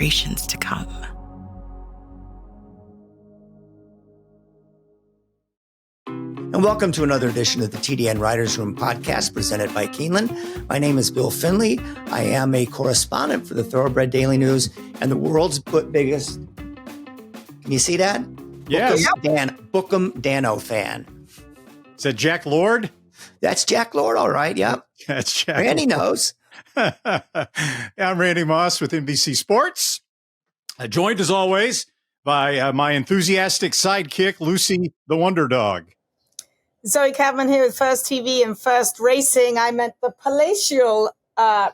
generations to come. And welcome to another edition of the TDN Writers Room podcast presented by Keeneland. My name is Bill Finley. I am a correspondent for the Thoroughbred Daily News and the world's biggest, can you see that? Yes. Bookham Dano fan. Is that Jack Lord? That's Jack Lord, all right, yep. That's Jack Randy Lord. knows. I'm Randy Moss with NBC Sports, joined as always by my enthusiastic sidekick, Lucy the Wonder Dog. Zoe Cadman here with First TV and First Racing. I'm at the palatial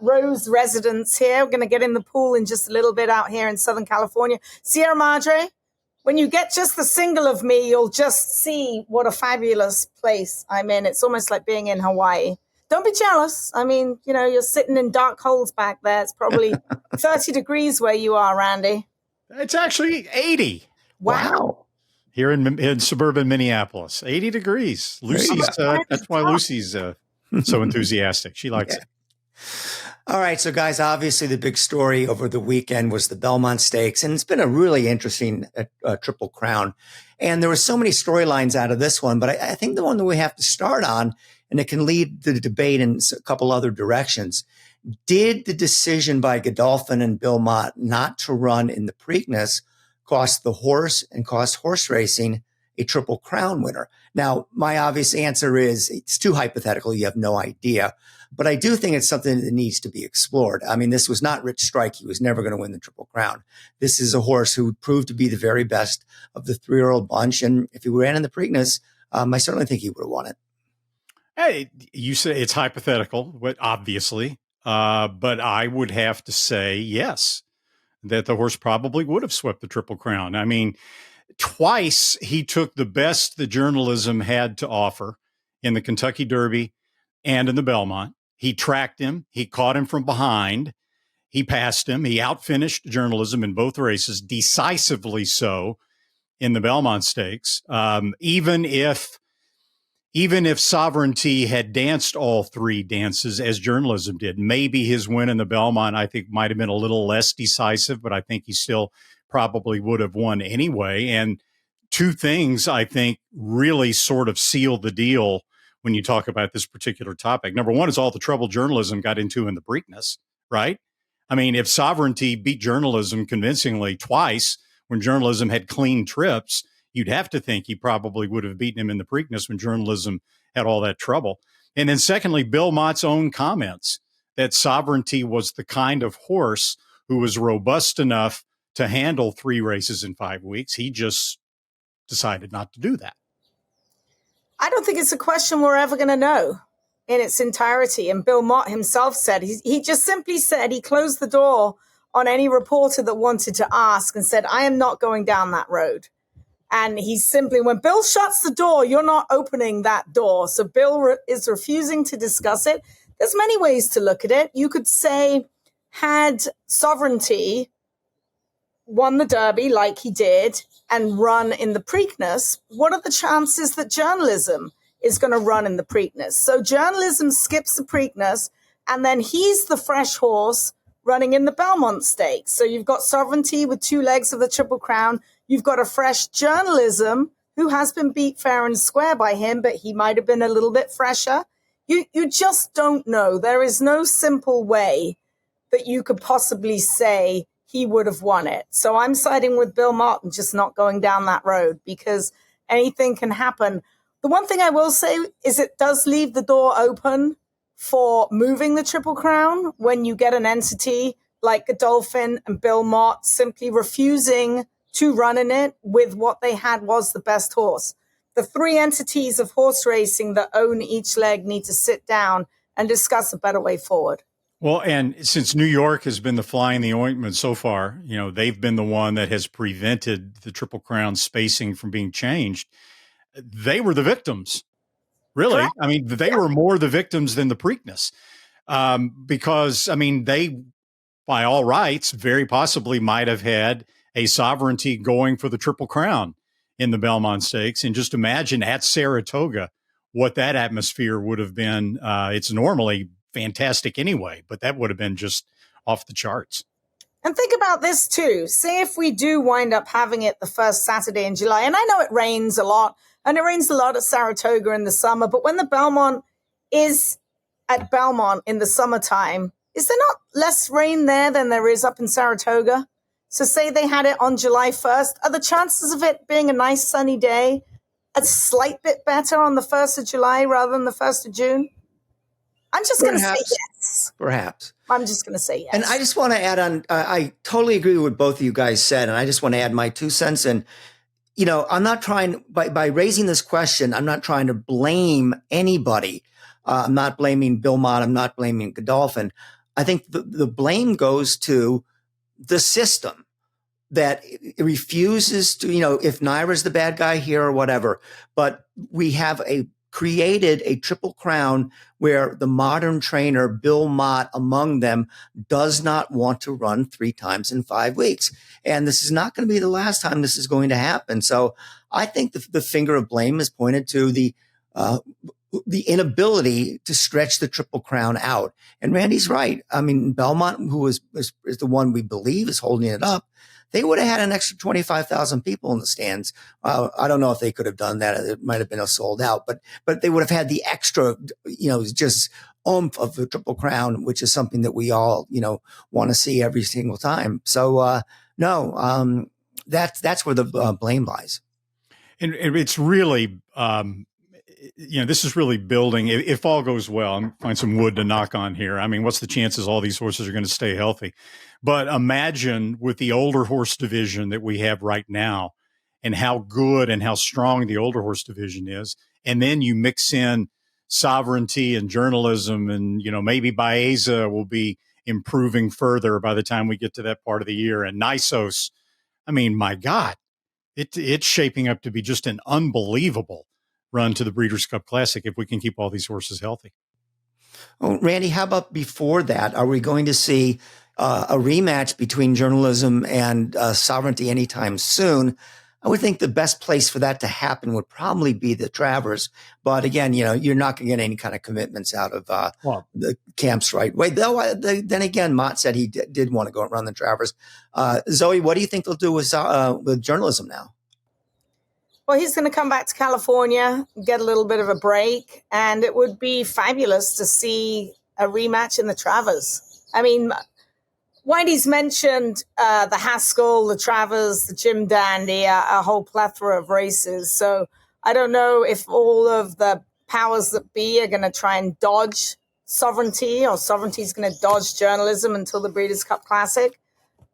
Rose residence here. We're going to get in the pool in just a little bit out here in Southern California. Sierra Madre, when you get just the single of me, you'll just see what a fabulous place I'm in. It's almost like being in Hawaii. Don't be jealous. I mean, you know, you're sitting in dark holes back there. It's probably 30 degrees where you are, Randy. It's actually 80. Wow. Here in suburban Minneapolis, 80 degrees. Lucy's, that's why Lucy's so enthusiastic. She likes it. All right. So, guys, obviously the big story over the weekend was the Belmont Stakes, and it's been a really interesting Triple Crown. And there were so many storylines out of this one, but I think the one that we have to start on, and it can lead the debate in a couple other directions, did the decision by Godolphin and Belmont not to run in the Preakness cost the horse and cost horse racing a Triple Crown winner? Now, my obvious answer is it's too hypothetical. You have no idea. But I do think it's something that needs to be explored. I mean, this was not Rich Strike. He was never going to win the Triple Crown. This is a horse who proved to be the very best of the three-year-old bunch. And if he ran in the Preakness, I certainly think he would have won it. Hey, you say it's hypothetical, but obviously. But I would have to say yes, that the horse probably would have swept the Triple Crown. I mean, twice he took the best the journalism had to offer in the Kentucky Derby and in the Belmont. He tracked him. He caught him from behind. He passed him. He outfinished journalism in both races, decisively so in the Belmont Stakes. Even if Sovereignty had danced all three dances as journalism did, maybe his win in the Belmont, I think, might have been a little less decisive, but I think he still probably would have won anyway. And two things, I think, really sort of sealed the deal when you talk about this particular topic. Number one is all the trouble journalism got into in the Preakness, right? I mean, if Sovereignty beat journalism convincingly twice when journalism had clean trips, you'd have to think he probably would have beaten him in the Preakness when journalism had all that trouble. And then secondly, Belmont's own comments that Sovereignty was the kind of horse who was robust enough to handle 3 races in 5 weeks. He just decided not to do that. I don't think it's a question we're ever going to know in its entirety. And Bill Mott himself said, he just simply said, he closed the door on any reporter that wanted to ask and said, I am not going down that road. And he simply, when Bill shuts the door, you're not opening that door. So Bill is refusing to discuss it. There's many ways to look at it. You could say, had Sovereignty won the Derby like he did and run in the Preakness, what are the chances that journalism is going to run in the Preakness? So journalism skips the Preakness, and then he's the fresh horse running in the Belmont Stakes. So you've got Sovereignty with 2 legs of the Triple Crown. You've got a fresh journalism who has been beat fair and square by him, but he might have been a little bit fresher. You just don't know. There is no simple way that you could possibly say he would have won it. So I'm siding with Bill Martin, just not going down that road because anything can happen. The one thing I will say is it does leave the door open for moving the Triple Crown when you get an entity like Godolphin and Bill Mott simply refusing to run in it with what they had was the best horse. The 3 entities of horse racing that own each leg need to sit down and discuss a better way forward. Well, and since New York has been the fly in the ointment so far, you know, they've been the one that has prevented the Triple Crown spacing from being changed. They were the victims, really. Correct. I mean, they were more the victims than the Preakness because, I mean, they, by all rights, very possibly might have had a Sovereignty going for the Triple Crown in the Belmont Stakes. And just imagine at Saratoga what that atmosphere would have been. It's normally fantastic anyway, but that would have been just off the charts. And think about this too. Say if we do wind up having it the first Saturday in July, and I know it rains a lot, and it rains a lot at Saratoga in the summer, but when the Belmont is at Belmont in the summertime, is there not less rain there than there is up in Saratoga? So say they had it on July 1st. Are the chances of it being a nice sunny day a slight bit better on the 1st of July rather than the 1st of June? I'm just going to say yes. Perhaps. I'm just going to say yes. And I just want to add on, I totally agree with what both of you guys said. And I just want to add my 2 cents. And, you know, I'm not trying, by raising this question, I'm not trying to blame anybody. I'm not blaming Bill Mott. I'm not blaming Godolphin. I think the blame goes to the system that refuses to, you know, if Naira's the bad guy here or whatever, but we have created a Triple Crown where the modern trainer, Bill Mott, among them, does not want to run 3 times in 5 weeks. And this is not going to be the last time this is going to happen. So I think the finger of blame is pointed to the inability to stretch the Triple Crown out. And Randy's right. I mean, Belmont, who is the one we believe is holding it up, they would have had an extra 25,000 people in the stands. I don't know if they could have done that. It might have been a sold out, but they would have had the extra, you know, just oomph of the Triple Crown, which is something that we all, you know, want to see every single time. So, that's where the blame lies. And it's really, you know, this is really building. If all goes well, I'm find some wood to knock on here. I mean, what's the chances all these horses are going to stay healthy? But imagine with the older horse division that we have right now and how good and how strong the older horse division is. And then you mix in sovereignty and journalism and, you know, maybe Baza will be improving further by the time we get to that part of the year. And Nisos, I mean, my God, it's shaping up to be just an unbelievable run to the Breeders' Cup Classic if we can keep all these horses healthy. Well, Randy, how about before that? Are we going to see a rematch between journalism and sovereignty anytime soon? I would think the best place for that to happen would probably be the Travers. But again, you know, you're not going to get any kind of commitments out of the camps right way. Though, then again, Mott said he did want to go and run the Travers. Zoe, what do you think they'll do with journalism now? Well, he's going to come back to California, get a little bit of a break, and it would be fabulous to see a rematch in the Travers. I mean, Whitey's mentioned the Haskell, the Travers, the Jim Dandy, a whole plethora of races. So I don't know if all of the powers that be are going to try and dodge sovereignty, or sovereignty's going to dodge journalism until the Breeders' Cup Classic.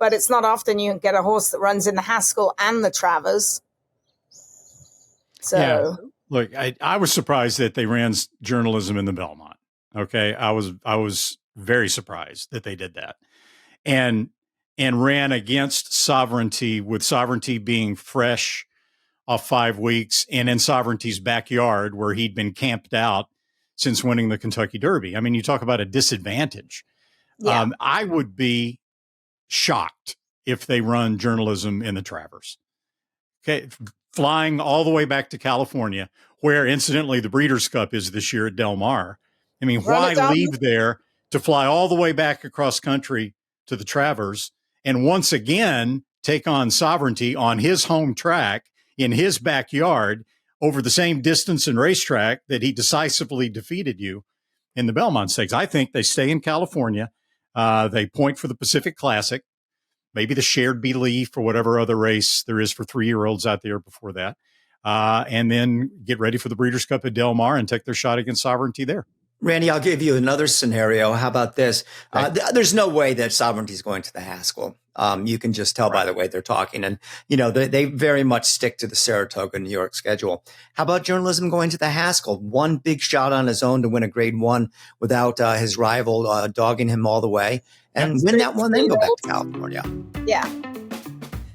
But it's not often you get a horse that runs in the Haskell and the Travers. So, yeah, look, I was surprised that they ran journalism in the Belmont. Okay, I was very surprised that they did that, and ran against sovereignty, with sovereignty being fresh off 5 weeks and in sovereignty's backyard where he'd been camped out since winning the Kentucky Derby. I mean, you talk about a disadvantage. yeah. I would be shocked if they run journalism in the Travers. Okay. Flying all the way back to California, where incidentally the Breeders' Cup is this year at Del Mar. I mean, why leave there to fly all the way back across country to the Travers and once again take on sovereignty on his home track in his backyard over the same distance and racetrack that he decisively defeated you in the Belmont Stakes? I think they stay in California. They point for the Pacific Classic, maybe the Shared Belief or whatever other race there is for 3-year-olds out there before that. And then get ready for the Breeders' Cup at Del Mar and take their shot against sovereignty there. Randy, I'll give you another scenario. How about this? There's no way that sovereignty is going to the Haskell. You can just tell by the way they're talking. And, you know, they very much stick to the Saratoga, New York schedule. How about journalism going to the Haskell? One big shot on his own to win a grade 1 without his rival dogging him all the way. And win that one, then go back to California. Yeah.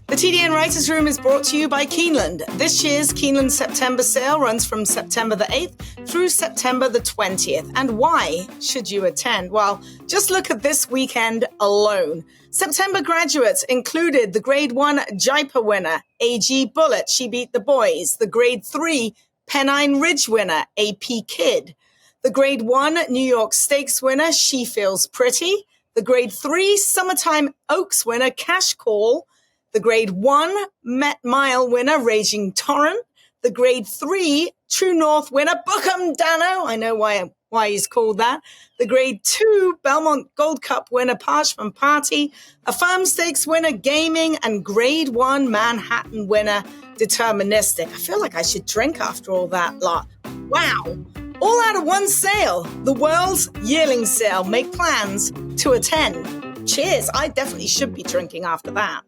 The TDN Writers Room is brought to you by Keeneland. This year's Keeneland September sale runs from September the 8th through September the 20th. And why should you attend? Well, just look at this weekend alone. September graduates included the Grade 1 Jaipur winner, AG Bullet, She Beat the Boys. The Grade 3 Pennine Ridge winner, AP Kid. The Grade 1 New York Stakes winner, She Feels Pretty. The The Grade 3 Summertime Oaks winner, Cash Call. The Grade 1 Met Mile winner, Raging Torrent. The Grade 3 True North winner, Bookham Dano. I know why he's called that. The Grade 2 Belmont Gold Cup winner, Parchman Party. A Farm Stakes winner, Gaming. And Grade 1 Manhattan winner, Deterministic. I feel like I should drink after all that lot. Wow. All out of one sale. The World's Yearling Sale. Make plans to attend. Cheers. I definitely should be drinking after that.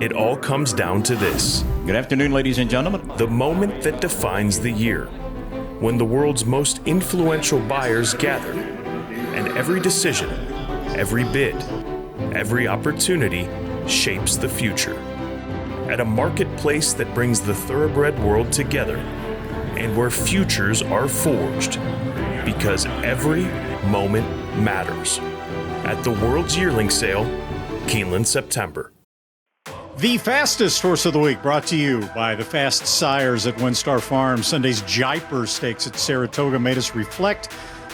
It all comes down to this. Good afternoon, ladies and gentlemen. The moment that defines the year, when the world's most influential buyers gather, and every decision, every bid, every opportunity shapes the future. At a marketplace that brings the thoroughbred world together, and where futures are forged, because every moment matters. At the World's Yearling Sale, Keeneland, September. The fastest horse of the week brought to you by the Fast Sires at WinStar Farm. Sunday's Jaipur Stakes at Saratoga made us reflect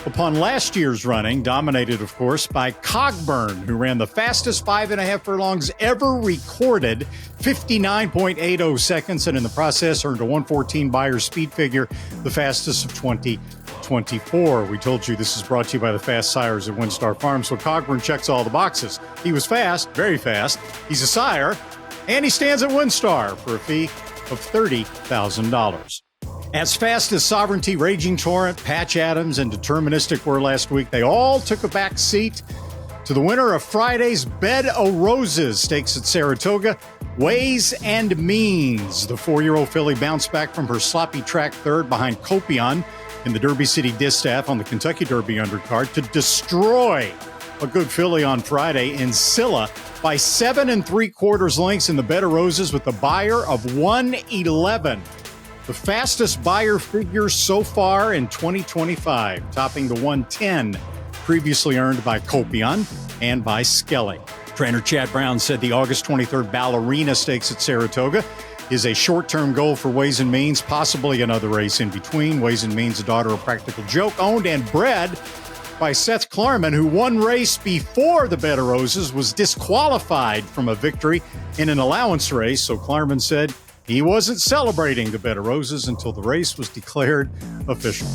upon last year's running, dominated, of course, by Cogburn, who ran the fastest 5.5 furlongs ever recorded, 59.80 seconds, and in the process earned a 114 Beyer speed figure, the fastest of 2024. We told you this is brought to you by the Fast Sires at WinStar Farm, so Cogburn checks all the boxes. He was fast, very fast. He's a sire. And he stands at WinStar for a fee of $30,000. As fast as Sovereignty, Raging Torrent, Patch Adams, and Deterministic were last week, they all took a back seat to the winner of Friday's Bed o' Roses Stakes at Saratoga, Ways and Means. The 4-year-old filly bounced back from her sloppy track third behind Copion in the Derby City Distaff on the Kentucky Derby undercard to destroy a good filly on Friday in Scylla by 7 3/4 lengths in the Bed of Roses with a Beyer of 111. The fastest Beyer figure so far in 2025, topping the 110 previously earned by Copion and by Skelly. Trainer Chad Brown said the August 23rd Ballerina Stakes at Saratoga is a short-term goal for Ways and Means, possibly another race in between. Ways and Means, a daughter of Practical Joke, owned and bred by Seth Klarman, who one race before the Bed of Roses was disqualified from a victory in an allowance race. So Klarman said he wasn't celebrating the Bed of Roses until the race was declared official.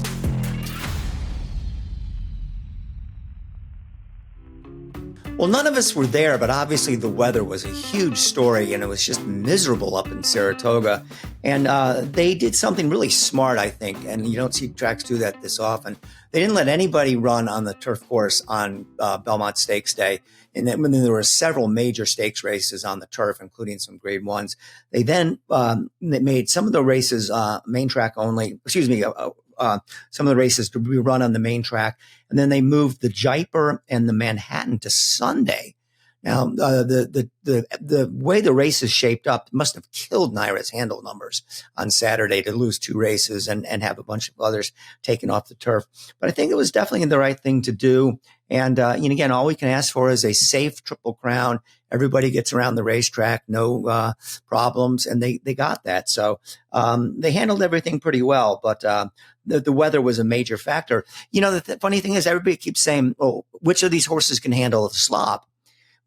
Well, none of us were there, but obviously the weather was a huge story, and it was just miserable up in Saratoga. And they did something really smart, I think, and you don't see tracks do that this often. They didn't let anybody run on the turf course on Belmont Stakes Day. And then when there were several major stakes races on the turf, including some grade ones, they then they made some of the races main track only, some of the races to be run on the main track. And then they moved the Jaipur and the Manhattan to Sunday. Now, the way the race is shaped up must have killed Naira's handle numbers on Saturday to lose 2 races and have a bunch of others taken off the turf. But I think it was definitely the right thing to do. And again, all we can ask for is a safe Triple Crown. Everybody gets around the racetrack, no problems, and they got that. So they handled everything pretty well. But the weather was a major factor. The funny thing is, everybody keeps saying, "Oh, which of these horses can handle the slop?"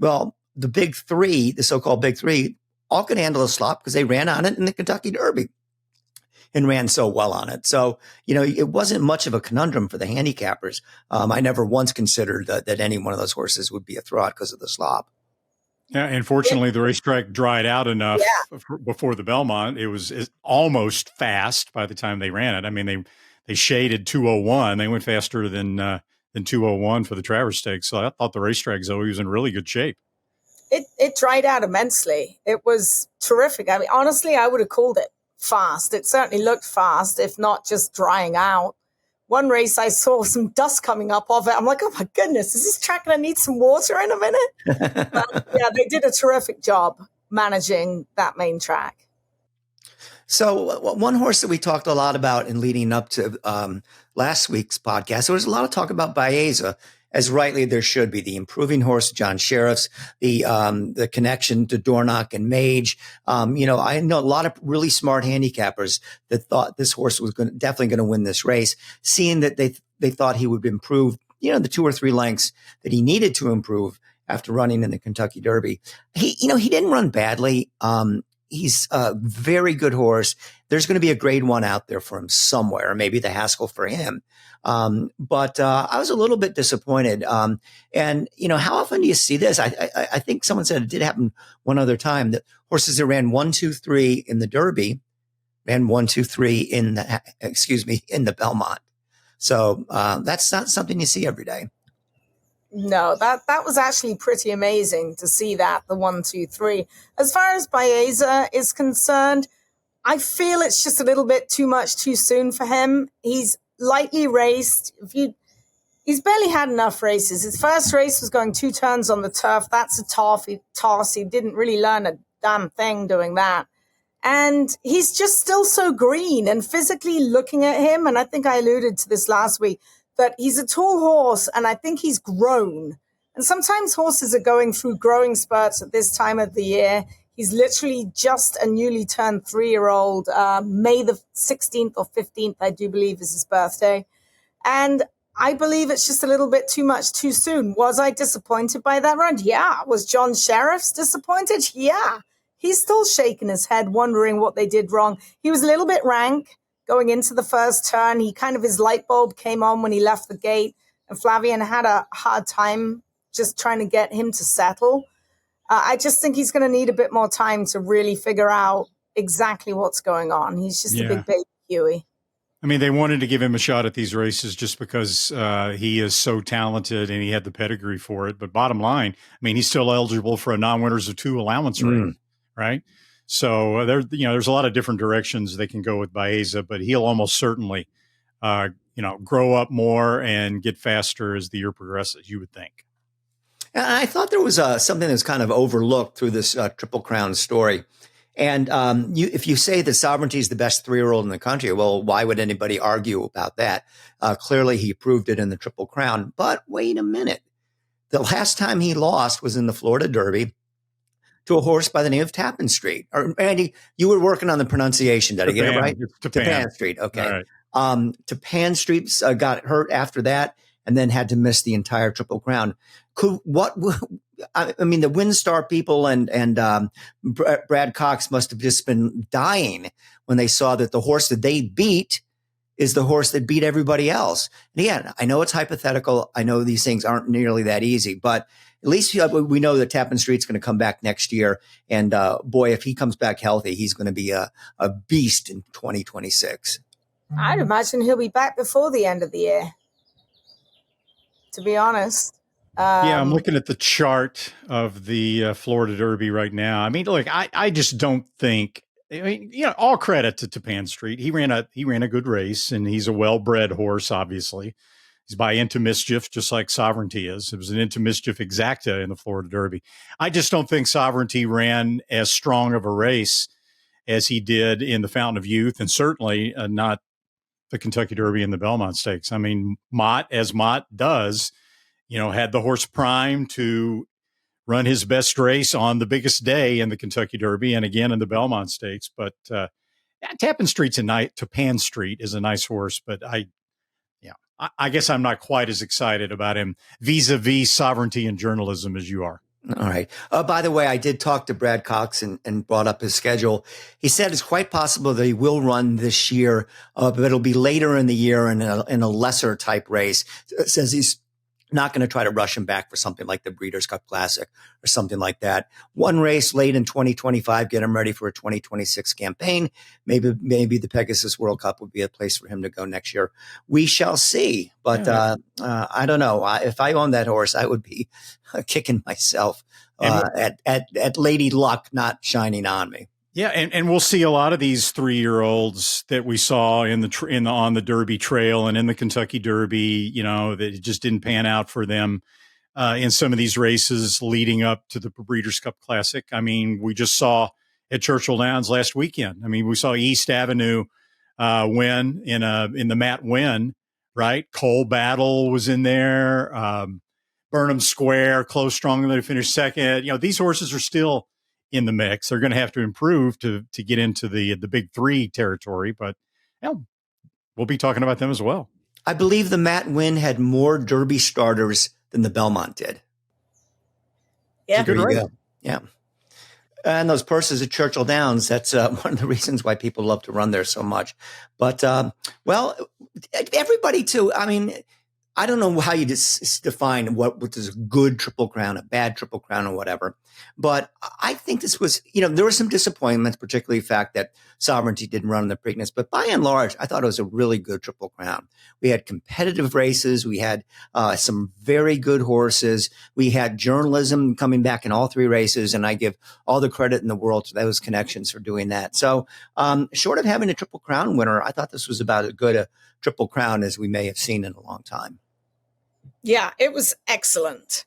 Well, the big three, the so-called big three, all could handle a slop because they ran on it in the Kentucky Derby and ran so well on it. So, it wasn't much of a conundrum for the handicappers. I never once considered that any one of those horses would be a throw out because of the slop. Yeah, unfortunately, the racetrack dried out enough before the Belmont. It was almost fast by the time they ran it. I mean, they shaded 201. They went faster than 201 for the Travers Stakes. So I thought the racetrack, Zoe, was in really good shape. It dried out immensely. It was terrific. I mean, honestly, I would have called it fast. It certainly looked fast, if not just drying out. One race, I saw some dust coming up off it. I'm like, oh my goodness, is this track going to need some water in a minute? But, yeah, they did a terrific job managing that main track. So one horse that we talked a lot about in leading up to last week's podcast, there was a lot of talk about Baza, as rightly there should be. The improving horse, John Sheriff's, the connection to Dornoch and Mage. I know a lot of really smart handicappers that thought this horse was definitely going to win this race, seeing that they thought he would improve, the 2 or 3 lengths that he needed to improve after running in the Kentucky Derby. He didn't run badly. He's a very good horse. There's going to be a grade 1 out there for him somewhere, or maybe the Haskell for him. But I was a little bit disappointed. And how often do you see this? I think someone said it did happen one other time, that horses that ran 1, 2, 3 in the Derby ran 1, 2, 3 in the Belmont. So that's not something you see every day. No, that was actually pretty amazing to see that, the 1, 2, 3. As far as Baza is concerned, I feel it's just a little bit too much too soon for him. He's lightly raced. He's barely had enough races. His first race was going 2 turns on the turf. That's a toss. He didn't really learn a damn thing doing that. And he's just still so green, and physically looking at him, and I think I alluded to this last week, that he's a tall horse, and I think he's grown. And sometimes horses are going through growing spurts at this time of the year. He's literally just a newly turned 3-year-old. May the 16th or 15th, I do believe, is his birthday. And I believe it's just a little bit too much too soon. Was I disappointed by that run? Yeah. Was John Sheriff's disappointed? Yeah. He's still shaking his head, wondering what they did wrong. He was a little bit rank going into the first turn. His light bulb came on when he left the gate, and Flavien had a hard time just trying to get him to settle. I just think he's going to need a bit more time to really figure out exactly what's going on. He's just a big baby Huey. I mean, they wanted to give him a shot at these races just because he is so talented and he had the pedigree for it. But bottom line, I mean, he's still eligible for a non-winners of 2 allowance rate, right? So there's a lot of different directions they can go with Baeza, but he'll almost certainly, grow up more and get faster as the year progresses, you would think. And I thought there was something that's kind of overlooked through this Triple Crown story. And if you say that Sovereignty is the best 3-year-old in the country, well, why would anybody argue about that? Clearly, he proved it in the Triple Crown. But wait a minute. The last time he lost was in the Florida Derby to a horse by the name of Topan Street. Or Andy, you were working on the pronunciation. Did I get it right? Topan Street. Okay. Right. Topan Street got hurt after that, and then had to miss the entire Triple Crown. The WinStar people and Brad Cox must have just been dying when they saw that the horse that they beat is the horse that beat everybody else. And again, I know it's hypothetical. I know these things aren't nearly that easy, but at least we know that Topan Street's going to come back next year. And boy, if he comes back healthy, he's going to be a beast in 2026. I'd imagine he'll be back before the end of the year, to be honest. I'm looking at the chart of the Florida Derby right now. I mean, look, I just don't think. I mean, all credit to Topan Street. He ran a good race, and he's a well-bred horse. Obviously, he's by Into Mischief, just like Sovereignty is. It was an Into Mischief exacta in the Florida Derby. I just don't think Sovereignty ran as strong of a race as he did in the Fountain of Youth, and certainly not the Kentucky Derby and the Belmont Stakes. I mean, Mott does. Had the horse primed to run his best race on the biggest day in the Kentucky Derby and again in the Belmont Stakes. But Topan Street is a nice horse, but I guess I'm not quite as excited about him vis-a-vis Sovereignty and journalism as you are. All right. By the way, I did talk to Brad Cox and brought up his schedule. He said it's quite possible that he will run this year, but it'll be later in the year in a lesser type race. It says he's not going to try to rush him back for something like the Breeders' Cup Classic or something like that. One race late in 2025, get him ready for a 2026 campaign. Maybe the Pegasus World Cup would be a place for him to go next year. We shall see. But I don't know. If I owned that horse, I would be kicking myself at Lady Luck not shining on me. Yeah, and we'll see a lot of these 3-year-olds that we saw on the Derby Trail and in the Kentucky Derby, that it just didn't pan out for them in some of these races leading up to the Breeders' Cup Classic. I mean, we just saw at Churchill Downs last weekend. I mean, we saw East Avenue win in the Matt Win, right? Cole Battle was in there. Burnham Square, Close Strong, they finished second. These horses are still in the mix. They're going to have to improve to get into the big 3 territory, but we'll be talking about them as well. I believe the Matt Winn had more Derby starters than the Belmont did. Yeah. There you go. Yeah. And those purses at Churchill Downs, that's one of the reasons why people love to run there so much. But, well, everybody too. I mean, I don't know how you define what is a good Triple Crown, a bad Triple Crown, or whatever. But I think this was, there were some disappointments, particularly the fact that Sovereignty didn't run in the Preakness. But by and large, I thought it was a really good Triple Crown. We had competitive races. We had some very good horses. We had journalism coming back in all three races. And I give all the credit in the world to those connections for doing that. So short of having a Triple Crown winner, I thought this was about as good a Triple Crown as we may have seen in a long time. Yeah, it was excellent.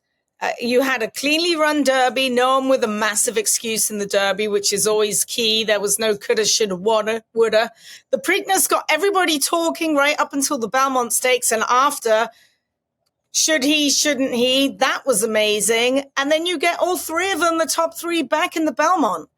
You had a cleanly run Derby, no one with a massive excuse in the Derby, which is always key. There was no coulda, shoulda, woulda. The Preakness got everybody talking right up until the Belmont Stakes, and after, should he, shouldn't he? That was amazing. And then you get all three of them, the top three, back in the Belmont.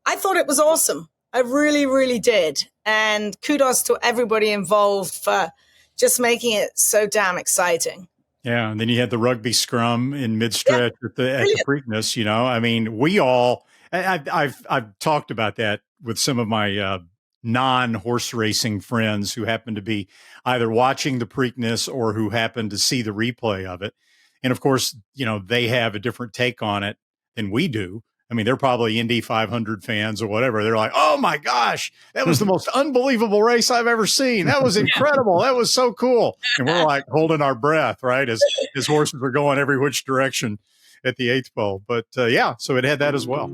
I thought it was awesome. I really, really did. And kudos to everybody involved for just making it so damn exciting. Yeah, and then you had the rugby scrum in mid-stretch at the Preakness. I mean, we all I've talked about that with some of my non-horse racing friends who happen to be either watching the Preakness or who happen to see the replay of it. And of course, they have a different take on it than we do. I mean, they're probably Indy 500 fans or whatever. They're like, oh my gosh, that was the most unbelievable race I've ever seen. That was incredible. That was so cool. And we're like holding our breath, right? As horses were going every which direction at the eighth pole. But yeah, so it had that as well.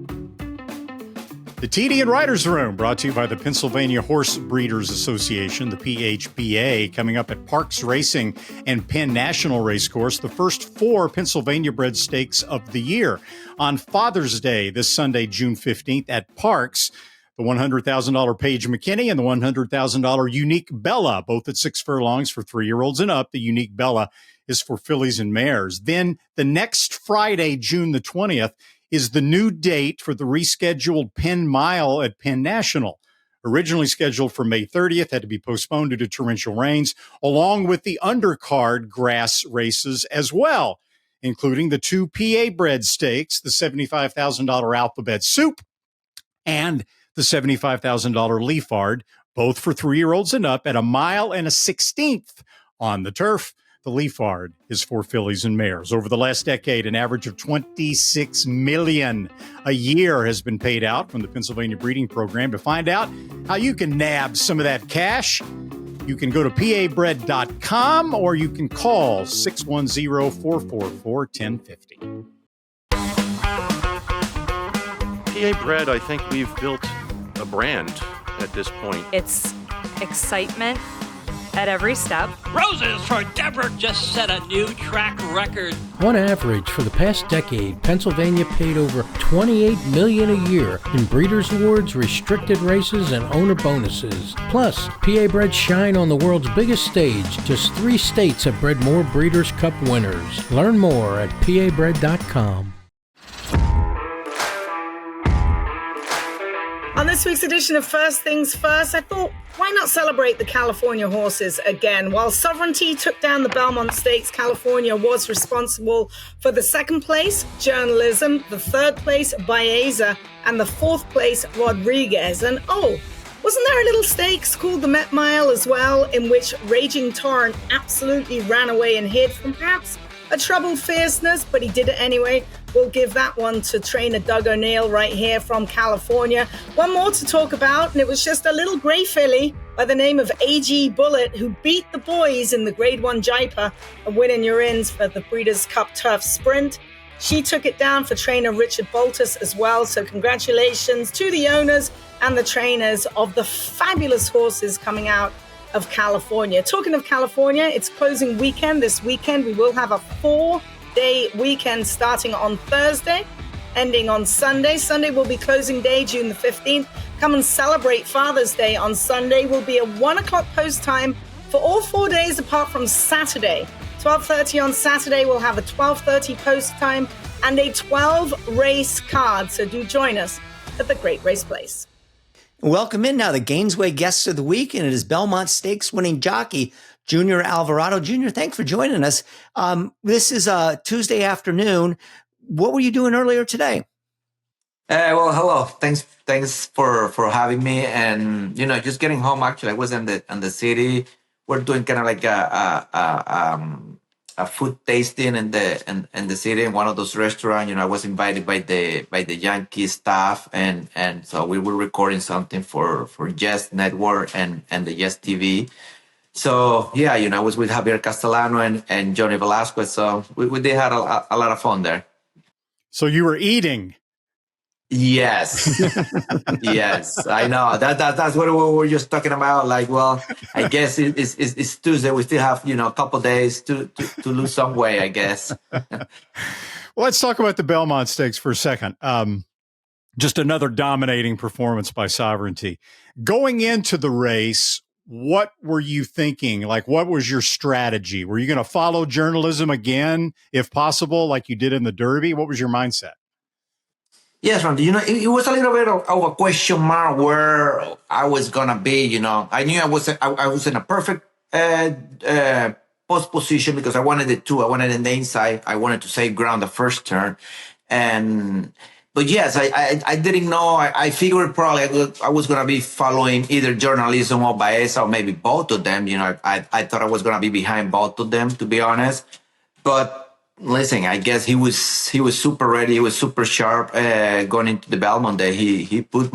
The TDN Writers Room, brought to you by the Pennsylvania Horse Breeders Association, the PHBA, coming up at Parks Racing and Penn National Racecourse, the first 4 Pennsylvania bred stakes of the year. On Father's Day, this Sunday, June 15th, at Parks, the $100,000 Paige McKinney and the $100,000 Unique Bella, both at 6 furlongs for 3-year-olds and up. The Unique Bella is for fillies and mares. Then the next Friday, June the 20th, is the new date for the rescheduled Penn Mile at Penn National. Originally scheduled for May 30th, had to be postponed due to torrential rains, along with the undercard grass races as well, including the 2 PA bred stakes, the $75,000 Alphabet Soup and the $75,000 Leafard, both for 3-year-olds and up at a mile and a 16th on the turf. The Leafard is for fillies and mares. Over the last decade, an average of $26 million a year has been paid out from the Pennsylvania Breeding Program. To find out how you can nab some of that cash, you can go to pabred.com or you can call 610-444-1050. PA Bred, I think we've built a brand at this point. It's excitement at every step. Roses for Deborah just set a new track record. On average, for the past decade, Pennsylvania paid over $28 million a year in Breeders' Awards, restricted races, and owner bonuses. Plus, PA Bred shine on the world's biggest stage. Just 3 states have bred more Breeders' Cup winners. Learn more at pabred.com. On this week's edition of First Things First, I thought, why not celebrate the California horses again? While Sovereignty took down the Belmont Stakes, California was responsible for the 2nd place, Journalism, the 3rd place, Baza, and the 4th place, Rodriguez. And wasn't there a little stakes called the Met Mile as well, in which Raging Torrent absolutely ran away and hid from perhaps a troubled fierceness, but he did it anyway. We'll give that one to trainer Doug O'Neill right here from California. One more to talk about, and it was just a little grey filly by the name of AG Bullet, who beat the boys in the Grade 1 Jaipur and winning your ins for the Breeders' Cup Turf Sprint. She took it down for trainer Richard Boltus as well, so congratulations to the owners and the trainers of the fabulous horses coming out of California. Talking of California, it's closing weekend. This weekend we will have a 4-day weekend starting on Thursday, ending on Sunday. Sunday will be closing day, June the 15th. Come and celebrate Father's Day on Sunday. Will be a 1 o'clock post time for all 4 days apart from Saturday. 12:30 on Saturday, we'll have a 12:30 post time and a 12 race card. So do join us at the Great Race Place. Welcome in now the Gainesway guests of the week, and it is Belmont Stakes winning jockey Junior Alvarado. Junior, thanks for joining us. This is a Tuesday afternoon. What were you doing earlier today? Well, hello. Thanks for having me. And just getting home. Actually, I was in the city. We're doing kind of like a food tasting in the city in one of those restaurants. I was invited by the Yankee staff, and so we were recording something for Yes Network and the Yes TV. So yeah, I was with Javier Castellano and Johnny Velasquez. So we did have a lot of fun there. So you were eating. Yes. Yes, I know. That's what we were just talking about. Like, well, I guess it's Tuesday. We still have, a couple days to lose some weight, I guess. Well, let's talk about the Belmont Stakes for a second. Just another dominating performance by Sovereignty. Going into the race, what were you thinking? Like, what was your strategy? Were you going to follow journalism again, if possible, like you did in the Derby? What was your mindset? Yes, Randy. It was a little bit of a question mark where I was gonna be. I knew I was in a perfect post position because I wanted it too. I wanted in the inside. I wanted to save ground the first turn, but yes, I didn't know. I figured probably I was gonna be following either journalism or Baza or maybe both of them. I thought I was gonna be behind both of them, to be honest, but. Listen, I guess he was super ready. He was super sharp going into the Belmont Day. He put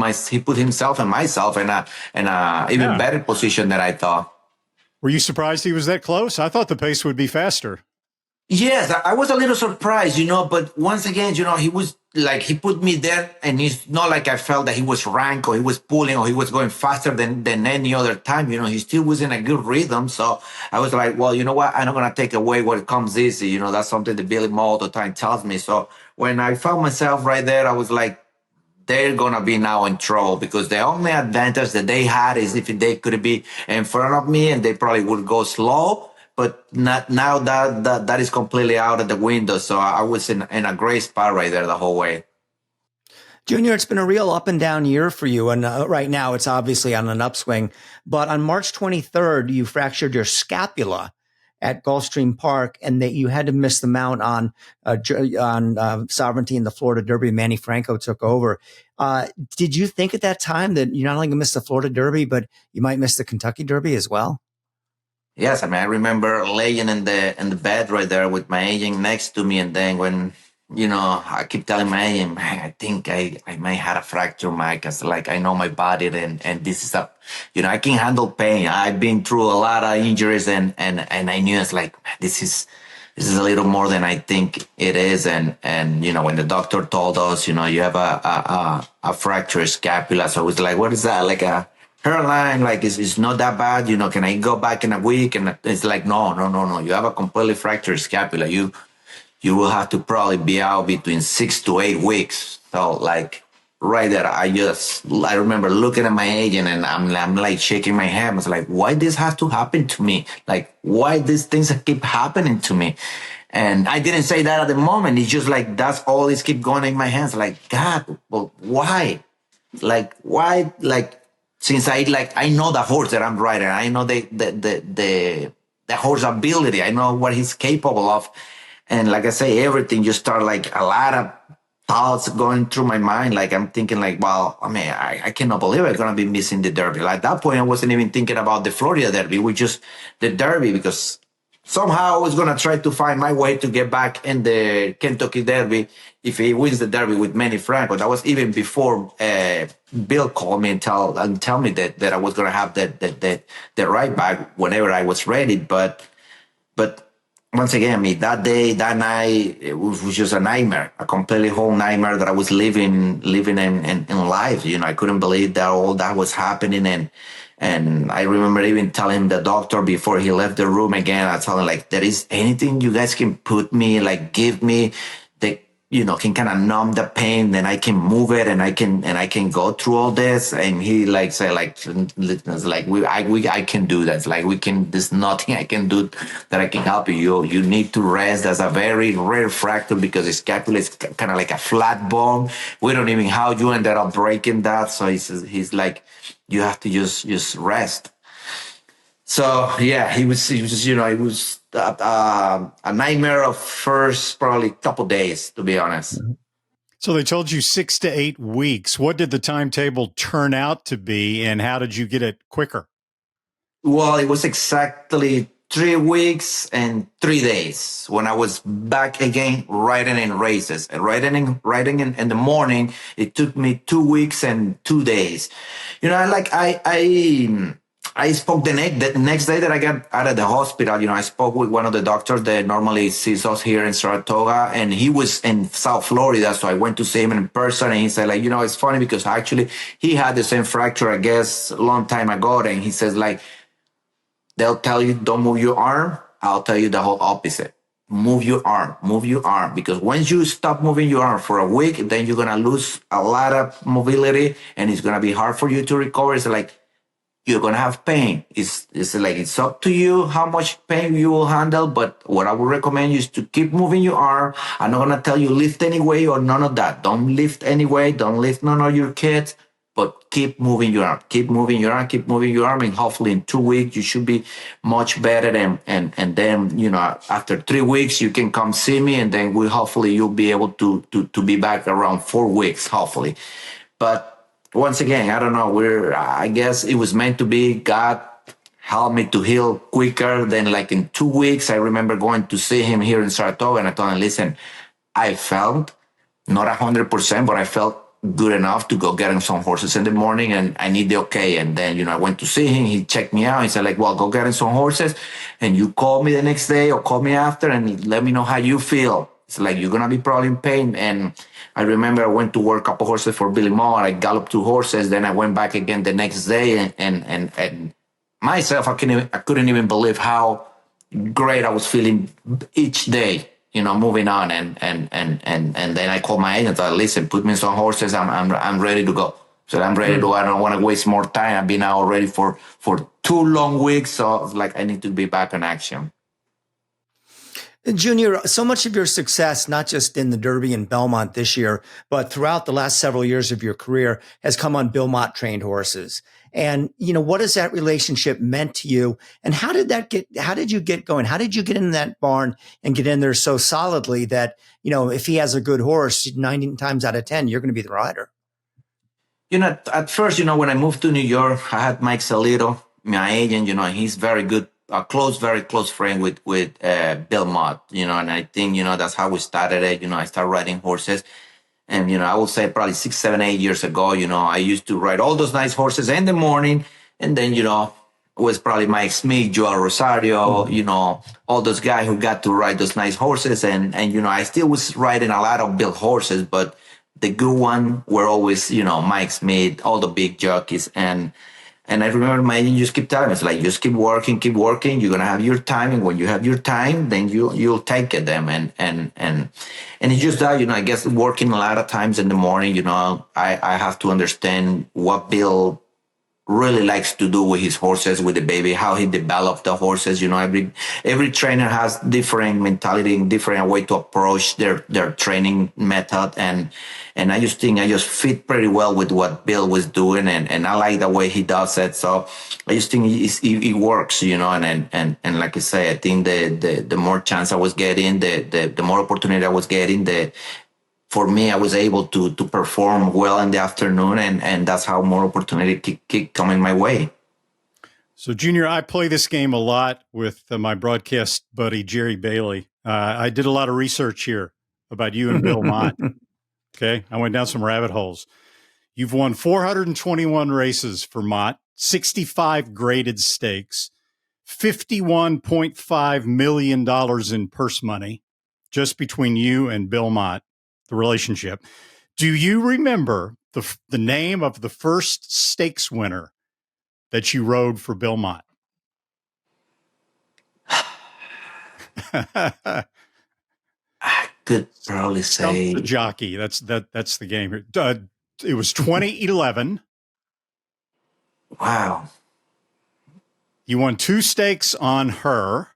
himself and myself in a even better position than I thought. Were you surprised he was that close? I thought the pace would be faster. Yes, I was a little surprised, but once again, he was like, he put me there, and it's not like I felt that he was rank or he was pulling or he was going faster than any other time. He still was in a good rhythm. So I was like, well, you know what? I'm not going to take away what comes easy. That's something that Billy Mo all the time tells me. So when I found myself right there, I was like, they're going to be now in trouble because the only advantage that they had is if they could be in front of me and they probably would go slow. But not now that is completely out of the window. So I was in a great spot right there the whole way. Junior, it's been a real up and down year for you. And right now it's obviously on an upswing. But on March 23rd, you fractured your scapula at Gulfstream Park and that you had to miss the mount on Sovereignty in the Florida Derby. Manny Franco took over. Did you think at that time that you're not only going to miss the Florida Derby, but you might miss the Kentucky Derby as well? Yes, I remember laying in the bed right there with my agent next to me, and then when I keep telling my agent, man, I think I might have a fracture, Mike. Cause like I know my body, and this is I can handle pain. I've been through a lot of injuries, and I knew it's like this is a little more than I think it is, and when the doctor told us, you have a fractured scapula, so it was like, what is that? Like a hairline, like it's not that bad, can I go back in a week? And it's like, no, you have a completely fractured scapula. You will have to probably be out between 6 to 8 weeks. So like right there, I remember looking at my agent and I'm like shaking my head. I was like, why this has to happen to me? Like, why these things keep happening to me? And I didn't say that at the moment. It's just like, that's all is keep going in my hands. Like, God, well, why? Like, why? Like, since I know the horse that I'm riding, I know the horse ability, I know what he's capable of, and like I say, everything just started like a lot of thoughts going through my mind. Like I'm thinking, like, well, I mean, I cannot believe I'm gonna be missing the Derby. Like at that point, I wasn't even thinking about the Florida Derby, which just the Derby, because somehow I was gonna try to find my way to get back in the Kentucky Derby if he wins the Derby with Manny Franco. That was even before Bill called me and tell me that I was gonna have the right back whenever I was ready. But once again, I mean, that day, that night, it was just a nightmare, a completely whole nightmare that I was living in life. I couldn't believe that all that was happening. And I remember even telling the doctor before he left the room again, I told him, like, there is anything you guys can put me, like, give me that, can kind of numb the pain, then I can move it and I can go through all this. And he like said, like, I can do that. Like, there's nothing I can do that I can help you. You need to rest. That's a very rare fracture because the scapula is kind of like a flat bone. We don't even how you ended up breaking that. So he's like, you have to just rest. So yeah, it was a nightmare of first probably couple days, to be honest. So they told you 6 to 8 weeks. What did the timetable turn out to be, and how did you get it quicker? Well, it was exactly 3 weeks and 3 days when I was back again riding in races. And riding in the morning, it took me 2 weeks and 2 days. I spoke the next day that I got out of the hospital. I spoke with one of the doctors that normally sees us here in Saratoga, and he was in South Florida. So I went to see him in person, and he said, like, it's funny because actually he had the same fracture, I guess, a long time ago. And he says, like, they'll tell you don't move your arm. I'll tell you the whole opposite. Move your arm. Because once you stop moving your arm for a week, then you're going to lose a lot of mobility and it's going to be hard for you to recover. It's like, you're going to have pain. It's like, it's up to you how much pain you will handle. But what I would recommend you is to keep moving your arm. I'm not going to tell you lift anyway or none of that. Don't lift anyway. Don't lift none of your kids, but keep moving your arm. Keep moving your arm. Keep moving your arm. And hopefully in 2 weeks, you should be much better. And then, after 3 weeks, you can come see me. And then hopefully you'll be able to be back around 4 weeks, hopefully. But once again, I don't know. I guess it was meant to be. God helped me to heal quicker than like in 2 weeks. I remember going to see him here in Saratoga, and I told him, listen, I felt not 100%, but I felt good enough to go get him some horses in the morning, and I need the okay. And then, I went to see him. He checked me out. He said, like, well, go get him some horses, and you call me the next day or call me after and let me know how you feel. It's like, you're going to be probably in pain. And I remember I went to work a couple horses for Billy Moore. I galloped 2 horses. Then I went back again the next day. And myself, I couldn't even believe how great I was feeling each day, moving on. And then I called my agent. I said, listen, put me in some horses. I'm ready to go. So I'm ready to go. I don't want to waste more time. I've been out already for 2 long weeks. So it's like, I need to be back in action. Junior, so much of your success, not just in the Derby and Belmont this year, but throughout the last several years of your career, has come on Belmont trained horses. And, what has that relationship meant to you? And how did you get going? How did you get in that barn and get in there so solidly that, if he has a good horse, 90 times out of 10, you're going to be the rider? At first, when I moved to New York, I had Mike Salito, my agent, he's very good. Very close friend with Bill Mott, and I think, that's how we started it. I started riding horses. And, I will say probably 6, 7, 8 years ago, I used to ride all those nice horses in the morning. And then, it was probably Mike Smith, Joel Rosario, all those guys who got to ride those nice horses. And I still was riding a lot of Bill horses, but the good one were always, Mike Smith, all the big jockeys. And I remember my agent just keep telling me, it's like, just keep working. You're going to have your time. And when you have your time, then you'll take it them. And it's just that, I guess working a lot of times in the morning, I have to understand what Bill really likes to do with his horses, with the baby, how he developed the horses. Every trainer has different mentality, different way to approach their training method. And I just think I just fit pretty well with what Bill was doing. And I like the way he does it. So I just think it works, and like I say, I think the more chance I was getting, the more opportunity I was getting, for me, I was able to perform well in the afternoon, and that's how more opportunity keep coming my way. So, Junior, I play this game a lot with my broadcast buddy, Jerry Bailey. I did a lot of research here about you and Bill Mott. Okay, I went down some rabbit holes. You've won 421 races for Mott, 65 graded stakes, $51.5 million in purse money just between you and Bill Mott. The relationship. Do you remember the name of the first stakes winner that you rode for Bill Mott? I could probably say the jockey. That's the game here. It was 2011. Wow. You won 2 stakes on her.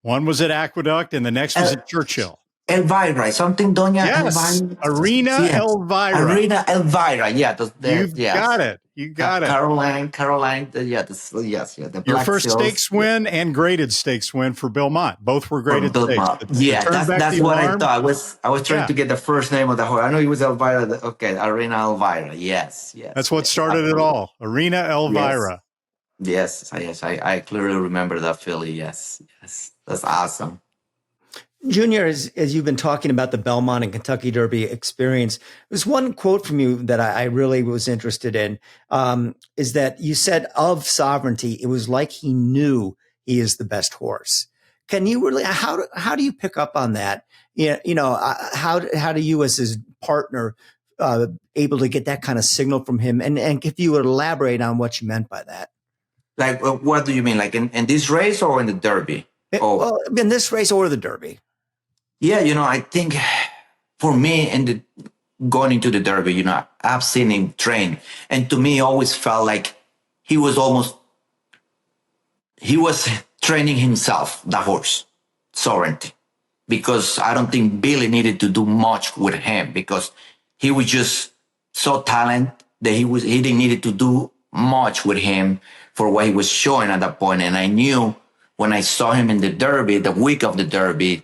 One was at Aqueduct, and the next was at Churchill. Elvira, something Doña Yes, Elvira. Arena Yes. Elvira. Arena Elvira. Yeah, You've got it. You got it. Caroline. Yes, the Your Black first Seals. stakes win and graded stakes win for Belmont. Both were graded stakes. Yeah, that's what I thought. I was trying Yeah. to get the first name of the horse. I know it was Elvira. Okay, Arena Elvira. Yes. That's what started it all. Arena Elvira. Yes. I clearly remember that filly. Yes. That's awesome. Junior, as you've been talking about the Belmont and Kentucky Derby experience, there's one quote from you that I really was interested in, is that you said of Sovereignty, it was like he knew he is the best horse. Can you really, how do you pick up on that? How do you as his partner able to get that kind of signal from him? And if you would elaborate on what you meant by that. Like, what do you mean? Like in this race or in the Derby? Well, in this race or the Derby. Yeah, I think for me going into the Derby, I've seen him train. And to me, it always felt like he was training himself, the horse, Sovereignty. Because I don't think Billy needed to do much with him because he was just so talented that he didn't need to do much with him for what he was showing at that point. And I knew when I saw him in the Derby, the week of the Derby,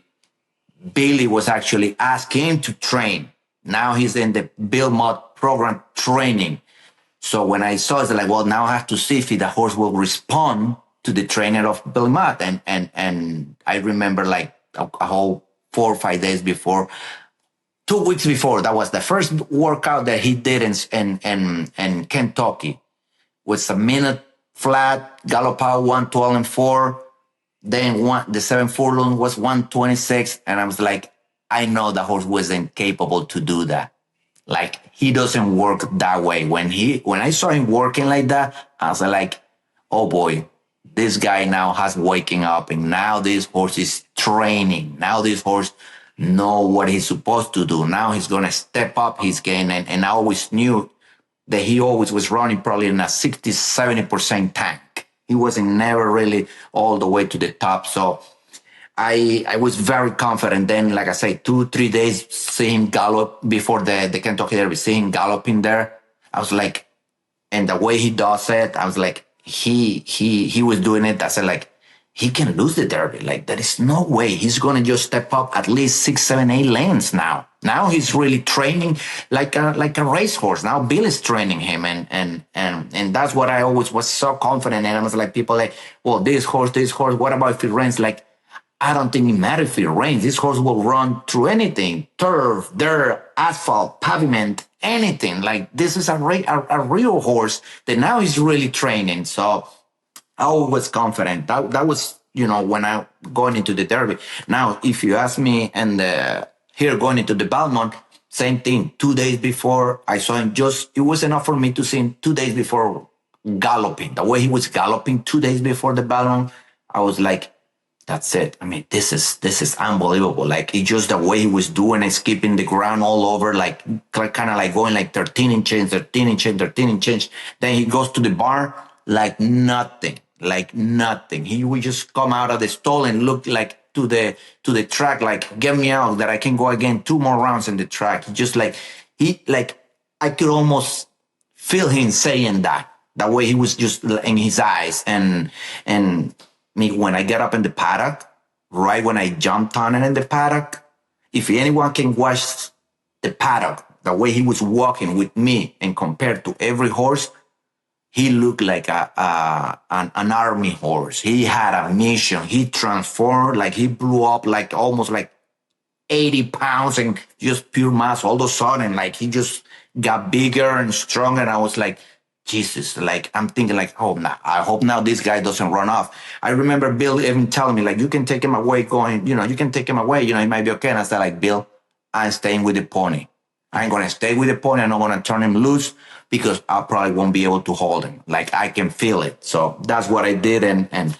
Billy was actually asking him to train. Now he's in the Belmont program training. So when I saw it, I was like, well, now I have to see if the horse will respond to the trainer of Belmont. And I remember like a whole 4 or 5 days before, 2 weeks before, that was the first workout that he did in Kentucky. With a minute flat, gallop out 112 and 4. Then the 7 furlong was 126. And I was like, I know the horse wasn't capable to do that. Like, he doesn't work that way. When I saw him working like that, I was like, oh boy, this guy now has waking up, and now this horse is training. Now this horse know what he's supposed to do. Now he's going to step up his game. And I always knew that he always was running probably in a 60, 70% tank. He wasn't never really all the way to the top. So I was very confident then, like I say, 2-3 days, seeing him gallop before the Kentucky Derby, seeing him galloping there. I was like, and the way he does it, I was like, he was doing it. I said, like, he can lose the Derby. Like, there is no way he's going to just step up at least 6, 7, 8 lanes now. Now he's really training like a racehorse. Now Bill is training him, and that's what I always was so confident. And I was like, people like, well, this horse, what about if it rains? Like, I don't think it matters if it rains. This horse will run through anything, turf, dirt, asphalt, pavement, anything. Like, this is a real horse that now he's really training. So I was confident. That was, when I going into the Derby. Now, if you ask me, and here going into the Belmont, same thing. 2 days before I saw him, it was enough for me to see him 2 days before galloping. The way he was galloping 2 days before the Belmont, I was like, that's it. I mean, this is unbelievable. Like, it's just the way he was doing it, skipping the ground all over, like kind of like going like 13 and change. Then he goes to the barn like nothing. He would just come out of the stall and look like to the track, like, get me out that I can go again 2 more rounds in the track. I could almost feel him saying that, the way he was just in his eyes. And me, when I get up in the paddock, right when I jumped on it in the paddock, if anyone can watch the paddock, the way he was walking with me and compared to every horse, he looked like an army horse. He had a mission. He transformed, like he blew up like almost like 80 pounds and just pure mass. All of a sudden, like he just got bigger and stronger. And I was like, Jesus, like I'm thinking like, oh, nah, I hope now this guy doesn't run off. I remember Bill even telling me like, you can take him away you can take him away. He might be okay. And I said like, Bill, I'm staying with the pony. I ain't going to stay with the pony. I'm not going to turn him loose because I probably won't be able to hold him. Like I can feel it. So that's what I did. And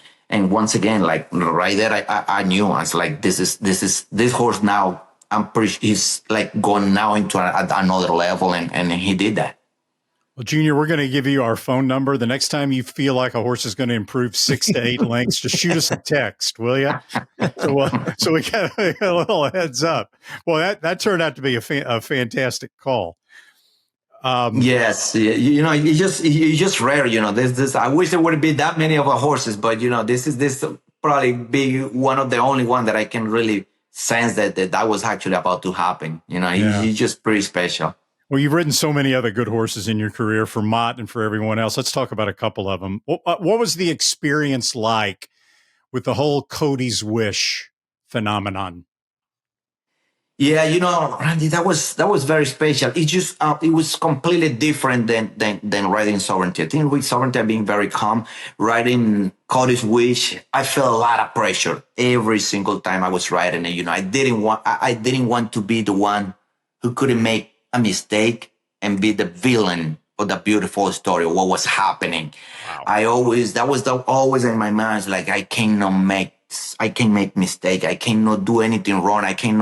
once again, like right there, I knew. I was like, this horse now, I'm pretty, he's like going now into another level. And he did that. Well, Junior, we're going to give you our phone number. The next time you feel like a horse is going to improve 6 to 8 lengths, just shoot us a text, will you? So we got a little heads up. Well, that turned out to be a fantastic call. Yes, you just rare. This. I wish there would be that many of our horses, but this probably be one of the only one that I can really sense that was actually about to happen. He's just pretty special. Well, you've ridden so many other good horses in your career for Mott and for everyone else. Let's talk about a couple of them. What was the experience like with the whole Cody's Wish phenomenon? Yeah, Randy, that was very special. It just it was completely different than riding Sovereignty. I think with Sovereignty being very calm, riding Cody's Wish, I felt a lot of pressure every single time I was riding it. I didn't want to be the one who couldn't make a mistake and be the villain of the beautiful story of what was happening. Wow. That was always in my mind. It's like I can't make mistake. I cannot do anything wrong. I can't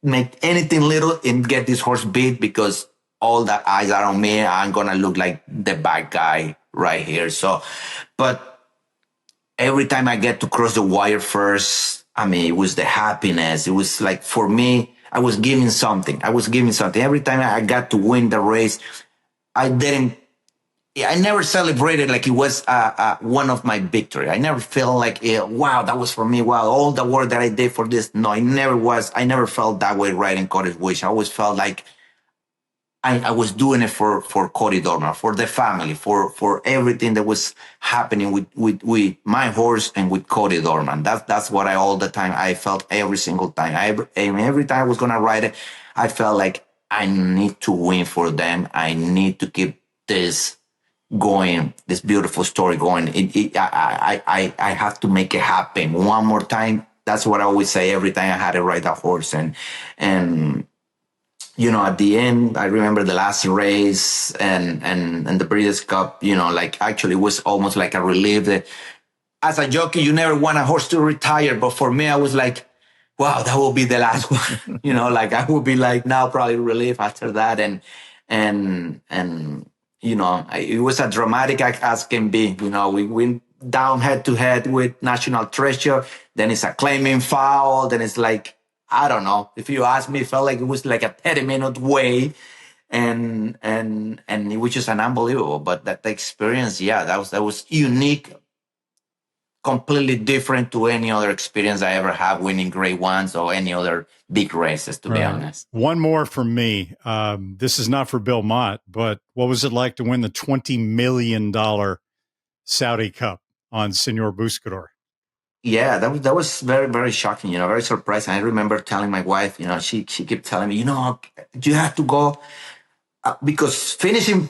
make anything little and get this horse beat because all the eyes are on me. I'm gonna look like the bad guy right here. So, but every time I get to cross the wire first, it was the happiness. It was like, for me, I was giving something. Every time I got to win the race, I never celebrated like it was one of my victory. I never felt like, wow, that was for me. Wow, all the work that I did for this. No, it never was. I never felt that way riding Cody's Wish. I always felt like I was doing it for Cody Dorman, for the family, for everything that was happening with my horse and with Cody Dorman. That's what all the time I felt every single time. Every time I was gonna ride it, I felt like I need to win for them. I need to keep this going, this beautiful story going. I have to make it happen one more time. That's what I always say every time I had to ride that horse. And at the end, I remember the last race and the Breeders' Cup, actually it was almost like a relief that as a jockey, you never want a horse to retire. But for me, I was like, wow, that will be the last one. I will be like now probably relief after that. And it was as dramatic as can be. We went down head to head with National Treasure. Then it's a claiming foul. Then it's like, I don't know. If you ask me, it felt like it was like a 30-minute wait. And it was just an unbelievable. But that experience, that was unique, completely different to any other experience I ever had winning Grade Ones or any other big races, to be honest. One more from me. This is not for Bill Mott, but what was it like to win the $20 million Saudi Cup on Senor Buscador? Yeah, that was very, very shocking, very surprising. I remember telling my wife, she kept telling me, you have to go because finishing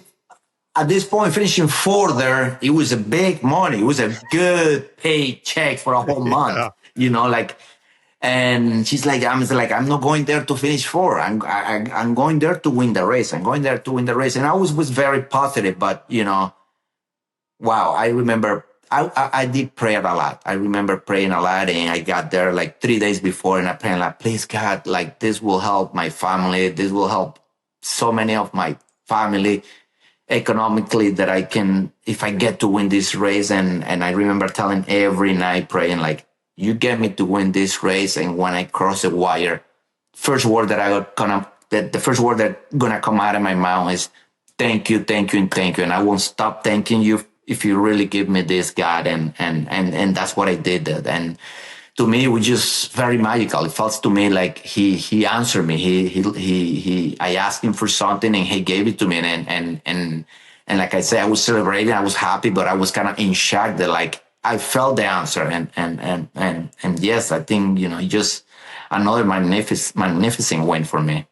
fourth there, it was a big money. It was a good paid check for a whole month, and she's like, I'm not going there to finish fourth. I'm going there to win the race. And I was very positive, but wow, I remember I did pray a lot. I remember praying a lot, and I got there like 3 days before, and I prayed like, please God, like this will help my family. This will help so many of my family economically that I can, if I get to win this race. And I remember telling every night praying like, you get me to win this race. And when I cross the wire, the first word that's gonna come out of my mouth is thank you, thank you, and thank you. And I won't stop thanking you if you really give me this, God. And that's what I did. And to me, it was just very magical. It felt to me like he answered me. I asked him for something and he gave it to me. And like I said, I was celebrating. I was happy, but I was kind of in shock that like I felt the answer. And yes, I think, just another magnificent win for me.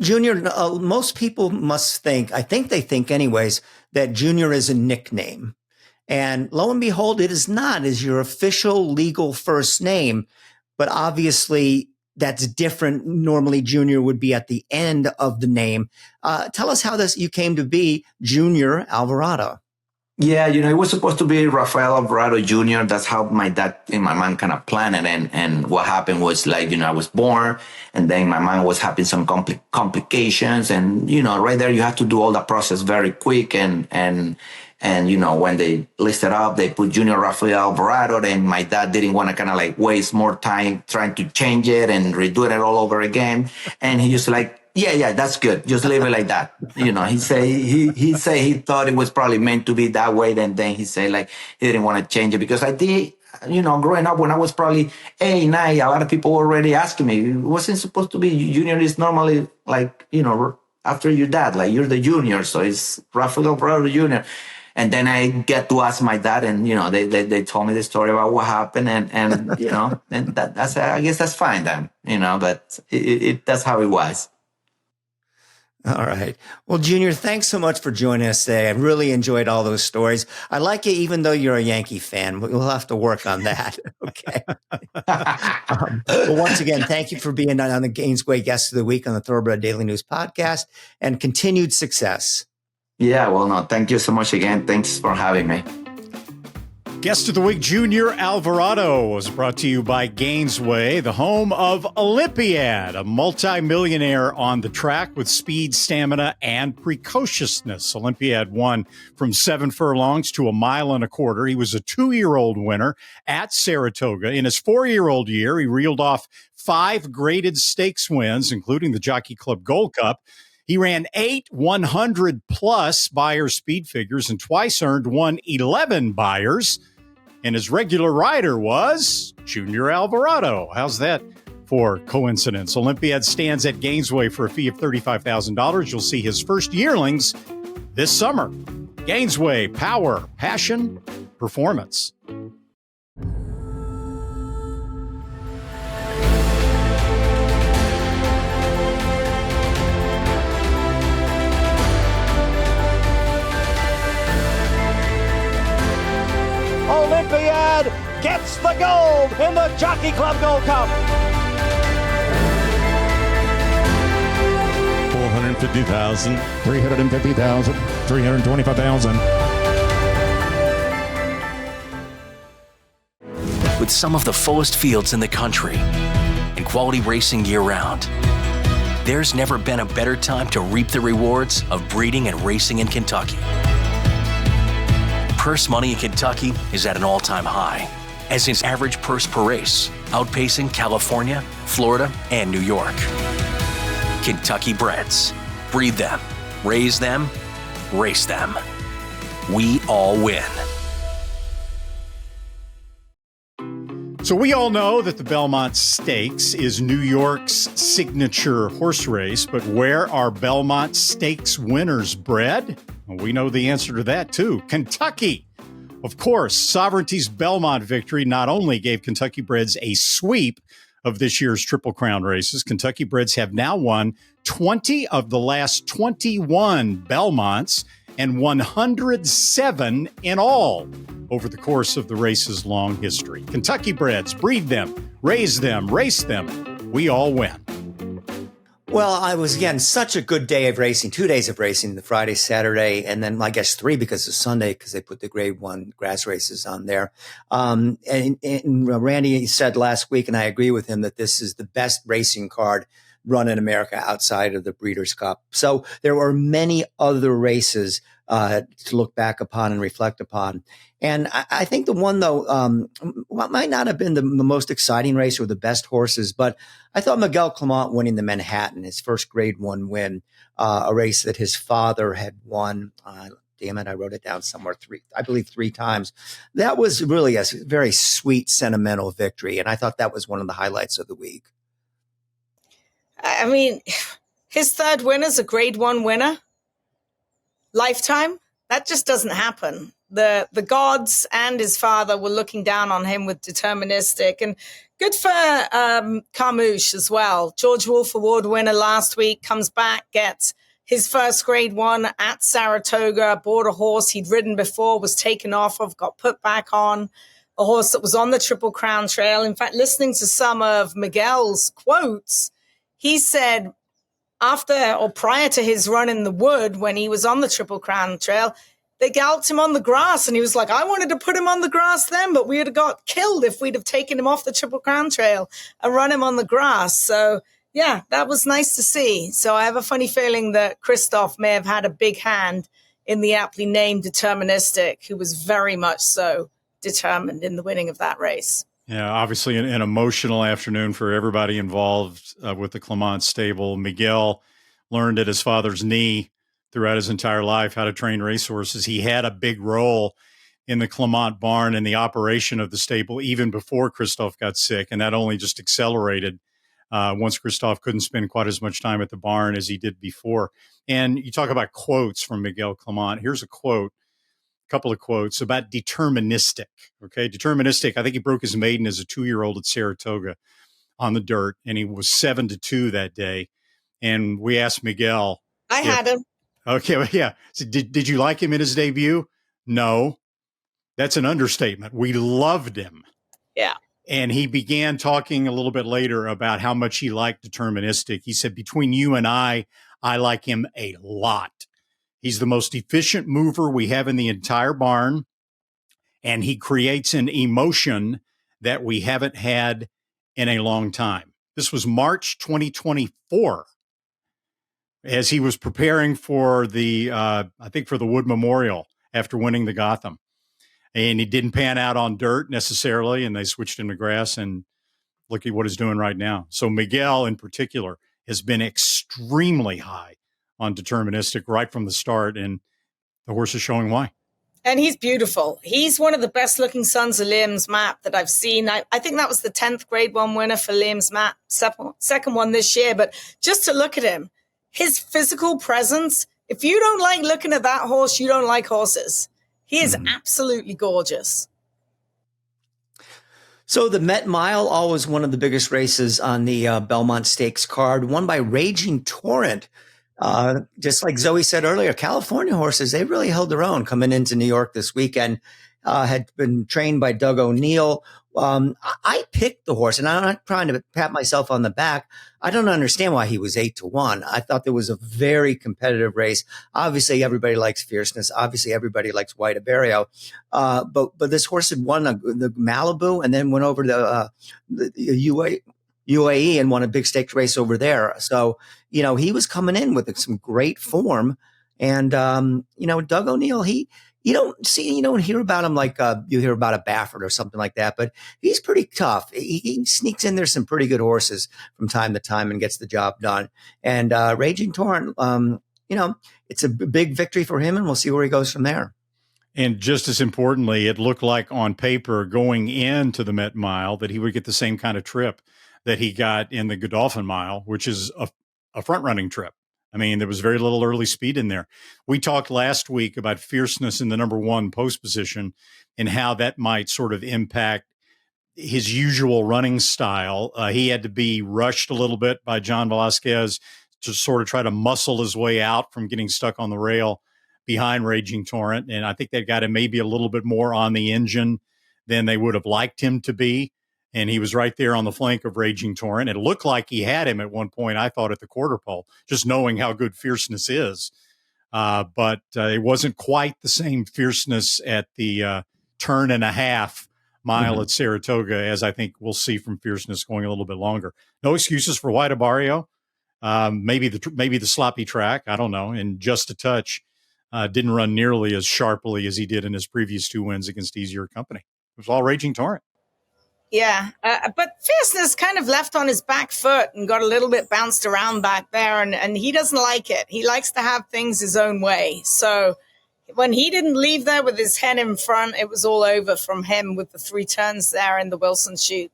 Junior, most people must think, I think they think anyways, that Junior is a nickname. And lo and behold, it is not, is your official legal first name. But obviously that's different. Normally Junior would be at the end of the name. Tell us how you came to be Junior Alvarado. Yeah, it was supposed to be Rafael Alvarado Jr. That's how my dad and my mom kind of planned it. And what happened was like, I was born and then my mom was having some complications. And, right there, you have to do all the process very quick. And when they listed up, they put Junior Rafael Alvarado. Then my dad didn't want to kind of like waste more time trying to change it and redo it all over again. And he just like, yeah, that's good. Just leave it like that. He say he thought it was probably meant to be that way. Then he said like he didn't want to change it because I did, growing up when I was probably 8, 9, a lot of people were already asking me, it wasn't supposed to be Junior is normally like, after your dad, like you're the junior. So it's Rafael Alvarado Jr. And then I get to ask my dad and, they told me the story about what happened and and that's, I guess that's fine then, but that's how it was. All right. Well, Junior, thanks so much for joining us today. I really enjoyed all those stories. I like it, even though you're a Yankee fan. We'll have to work on that. Okay. Well, once again, thank you for being on the Gainesway Guest of the Week on the Thoroughbred Daily News podcast, and continued success. Yeah, well, no, thank you so much again. Thanks for having me. Guest of the Week, Junior Alvarado, was brought to you by Gainesway, the home of Olympiad, a multimillionaire on the track with speed, stamina, and precociousness. Olympiad won from 7 furlongs to 1.25 miles. He was a 2-year-old winner at Saratoga. In his 4-year-old year, he reeled off 5 graded stakes wins, including the Jockey Club Gold Cup. He ran 8 100-plus Beyer speed figures and twice earned 11 Beyers. And his regular rider was Junior Alvarado. How's that for coincidence? Olympiad stands at Gainesway for a fee of $35,000. You'll see his first yearlings this summer. Gainesway, power, passion, performance. Olympiad gets the gold in the Jockey Club Gold Cup. 450,000, 350,000, 325,000. With some of the fullest fields in the country and quality racing year-round, there's never been a better time to reap the rewards of breeding and racing in Kentucky. Purse money in Kentucky is at an all-time high, as is average purse per race, outpacing California, Florida, and New York. Kentucky breds. Breed them, raise them, race them. We all win. So we all know that the Belmont Stakes is New York's signature horse race, but where are Belmont Stakes winners bred? Well, we know the answer to that too. Kentucky. Of course, Sovereignty's Belmont victory not only gave Kentucky breds a sweep of this year's Triple Crown races, Kentucky breds have now won 20 of the last 21 Belmonts and 107 in all over the course of the race's long history. Kentucky breds, breed them, raise them, race them. We all win. Well, I was, again, such a good day of racing, 2 days of racing, the Friday, Saturday, and then I guess 3 because of Sunday, because they put the grade 1 grass races on there. And Randy said last week, and I agree with him, that this is the best racing card run in America outside of the Breeders' Cup. So there were many other races to look back upon and reflect upon. And I think the one, though, might not have been the most exciting race or the best horses, but I thought Miguel Clement winning the Manhattan, his first grade 1 win, a race that his father had won. Damn it, I wrote it down somewhere, 3 times. That was really a very sweet, sentimental victory. And I thought that was one of the highlights of the week. I mean, his third winner's a grade 1 winner. Lifetime. That just doesn't happen. The gods and his father were looking down on him with deterministic, and good for Carmouche as well. George Wolf Award winner last week comes back, gets his first grade 1 at Saratoga, bought a horse he'd ridden before, was taken off of, got put back on, a horse that was on the Triple Crown Trail. In fact, listening to some of Miguel's quotes, he said after or prior to his run in the Wood, when he was on the Triple Crown Trail, they galloped him on the grass, and he was like, I wanted to put him on the grass then, but we would have got killed if we'd have taken him off the Triple Crown trail and run him on the grass. So yeah, that was nice to see. So I have a funny feeling that Christoph may have had a big hand in the aptly named Deterministic, who was very much so determined in the winning of that race. Yeah, obviously an emotional afternoon for everybody involved with the Clement stable. Miguel learned at his father's knee throughout his entire life how to train racehorses. He had a big role in the Clement barn and the operation of the stable even before Christoph got sick, and that only just accelerated once Christoph couldn't spend quite as much time at the barn as he did before. And you talk about quotes from Miguel Clement. Here's a quote. Couple of quotes about deterministic. Okay. Deterministic. I think he broke his maiden as a 2-year-old at Saratoga on the dirt, and he was 7-2 that day. And we asked Miguel. I had him. Okay. Well, yeah. So did you like him in his debut? No, that's an understatement. We loved him. Yeah. And he began talking a little bit later about how much he liked deterministic. He said, between you and I like him a lot. He's the most efficient mover we have in the entire barn, and he creates an emotion that we haven't had in a long time. This was March 2024, as he was preparing for the, I think for the Wood Memorial after winning the Gotham. And he didn't pan out on dirt necessarily, and they switched him to grass, and look at what he's doing right now. So Miguel in particular has been extremely high on deterministic right from the start, and the horse is showing why. And he's beautiful. He's one of the best looking sons of Liam's Map that I've seen. I think that was the 10th Grade 1 winner for Liam's Map, second one this year. But just to look at him, his physical presence, if you don't like looking at that horse, you don't like horses. He is absolutely gorgeous. So the Met Mile, always one of the biggest races on the Belmont Stakes card, won by Raging Torrent. Just like Zoe said earlier, California horses, they really held their own coming into New York this weekend. Had been trained by Doug O'Neill. I picked the horse, and I'm not trying to pat myself on the back. I don't understand why he was 8-1. I thought there was a very competitive race. Obviously, everybody likes fierceness. Obviously, everybody likes White Abarrio. But this horse had won the Malibu and then went over to the UAE and won a big stakes race over there. So, he was coming in with some great form. And, Doug O'Neill, you don't hear about him like you hear about a Baffert or something like that, but he's pretty tough. He sneaks in there some pretty good horses from time to time and gets the job done. And Raging Torrent, it's a big victory for him, and we'll see where he goes from there. And just as importantly, it looked like on paper going into the Met Mile that he would get the same kind of trip that he got in the Godolphin Mile, which is a front-running trip. I mean, there was very little early speed in there. We talked last week about fierceness in the number 1 post position and how that might sort of impact his usual running style. He had to be rushed a little bit by John Velasquez to sort of try to muscle his way out from getting stuck on the rail behind Raging Torrent. And I think they got him maybe a little bit more on the engine than they would have liked him to be. And he was right there on the flank of Raging Torrent. It looked like he had him at one point, I thought, at the quarter pole, just knowing how good fierceness is. But it wasn't quite the same fierceness at the turn and a half mile at Saratoga, as I think we'll see from fierceness going a little bit longer. No excuses for White Abarrio. Maybe the sloppy track, I don't know, and just a touch. Didn't run nearly as sharply as he did in his previous 2 wins against easier company. It was all Raging Torrent. Yeah, but fierceness kind of left on his back foot and got a little bit bounced around back there, and he doesn't like it. He likes to have things his own way. So when he didn't leave there with his head in front, it was all over from him with the 3 turns there in the Wilson chute.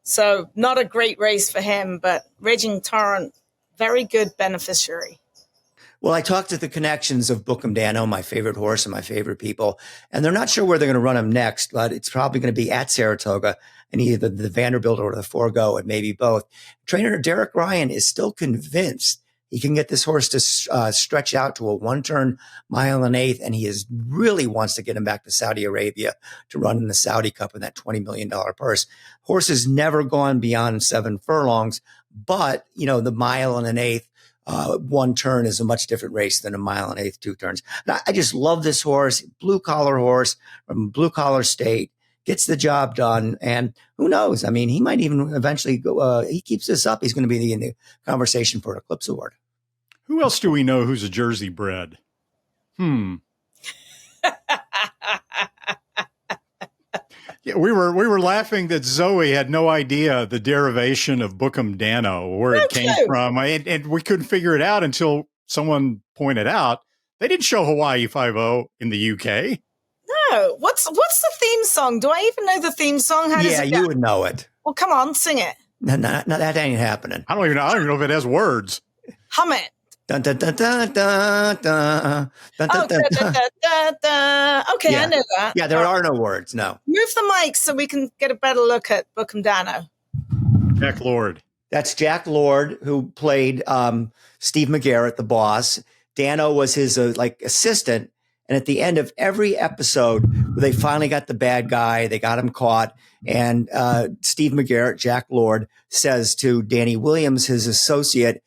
So not a great race for him, but Raging Torrent, very good beneficiary. Well, I talked to the connections of Bookham Dano, my favorite horse and my favorite people, and they're not sure where they're going to run him next, but it's probably going to be at Saratoga and either the Vanderbilt or the Forego, and maybe both. Trainer Derek Ryan is still convinced he can get this horse to stretch out to a 1-turn mile and 1/8, and he really wants to get him back to Saudi Arabia to run in the Saudi Cup in that $20 million purse. Horse has never gone beyond 7 furlongs, but, the mile and 1/8, one turn is a much different race than a mile and eighth, 2 turns. And I just love this horse, blue collar horse from blue collar state, gets the job done. And who knows? I mean, he might even eventually go, he keeps this up. He's going to be in the conversation for an Eclipse Award. Who else do we know who's a Jersey bred? Yeah, we were laughing that Zoe had no idea the derivation of Bookham Dano, where it came from, and we couldn't figure it out until someone pointed out they didn't show Hawaii 5-0 in the UK. No, what's the theme song? Do I even know the theme song? How does it go? You would know it. Well, come on, sing it. No, that ain't happening. I don't even know if it has words. Hum it. Dun, dun, dun, dun, dun, dun, dun, Oh, dun, da, da, da, da. Okay, Yeah. I know that. Yeah, there are no words. No. Move the mic so we can get a better look at Bookham Dano. Jack Lord. That's Jack Lord, who played Steve McGarrett, the boss. Dano was his assistant. And at the end of every episode, they finally got the bad guy. They got him caught. And Steve McGarrett, Jack Lord, says to Danny Williams, his associate,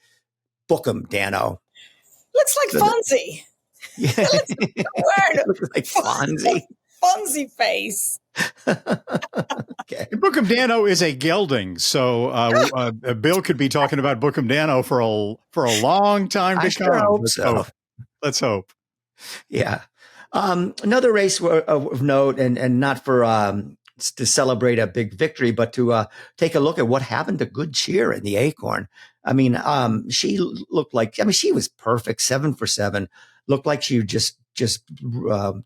book him, Dano. Looks like Fonzie. Yeah. Looks like Fonzie. Fonzie face. Okay. Bookham Dano is a gelding, so Bill could be talking about Bookham Dano for a long time to come. Hope so. Let's hope. Yeah. Another race of note, and not for to celebrate a big victory, but to take a look at what happened to Good Cheer in the Acorn. I mean, she looked like, she was perfect, 7 for 7. Looked like she just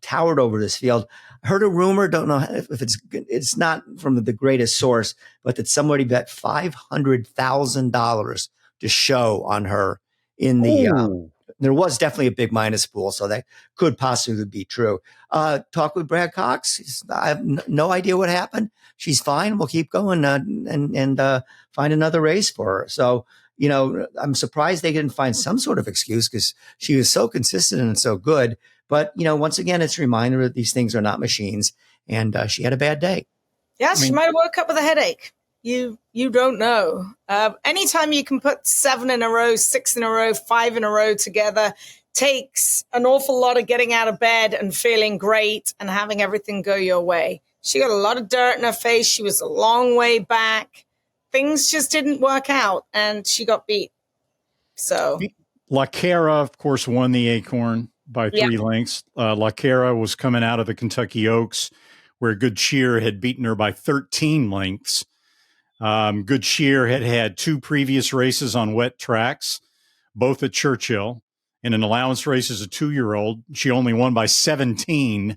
towered over this field. I heard a rumor, don't know if it's not from the greatest source, but that somebody bet $500,000 to show on her in the, there was definitely a big minus pool, so that could possibly be true. Talk with Brad Cox. I have no idea what happened. She's fine. We'll keep going and find another race for her. So, I'm surprised they didn't find some sort of excuse because she was so consistent and so good. But, once again, it's a reminder that these things are not machines, and she had a bad day. Yeah, she might have woke up with a headache. You don't know. Anytime you can put 7 in a row, 6 in a row, 5 in a row together takes an awful lot of getting out of bed and feeling great and having everything go your way. She got a lot of dirt in her face. She was a long way back. Things just didn't work out, and she got beat. So La Cara, of course, won the Acorn by 3 lengths. La Cara was coming out of the Kentucky Oaks, where Good Cheer had beaten her by 13 lengths. Good Cheer had had 2 previous races on wet tracks, both at Churchill. In an allowance race as a 2-year-old, she only won by 17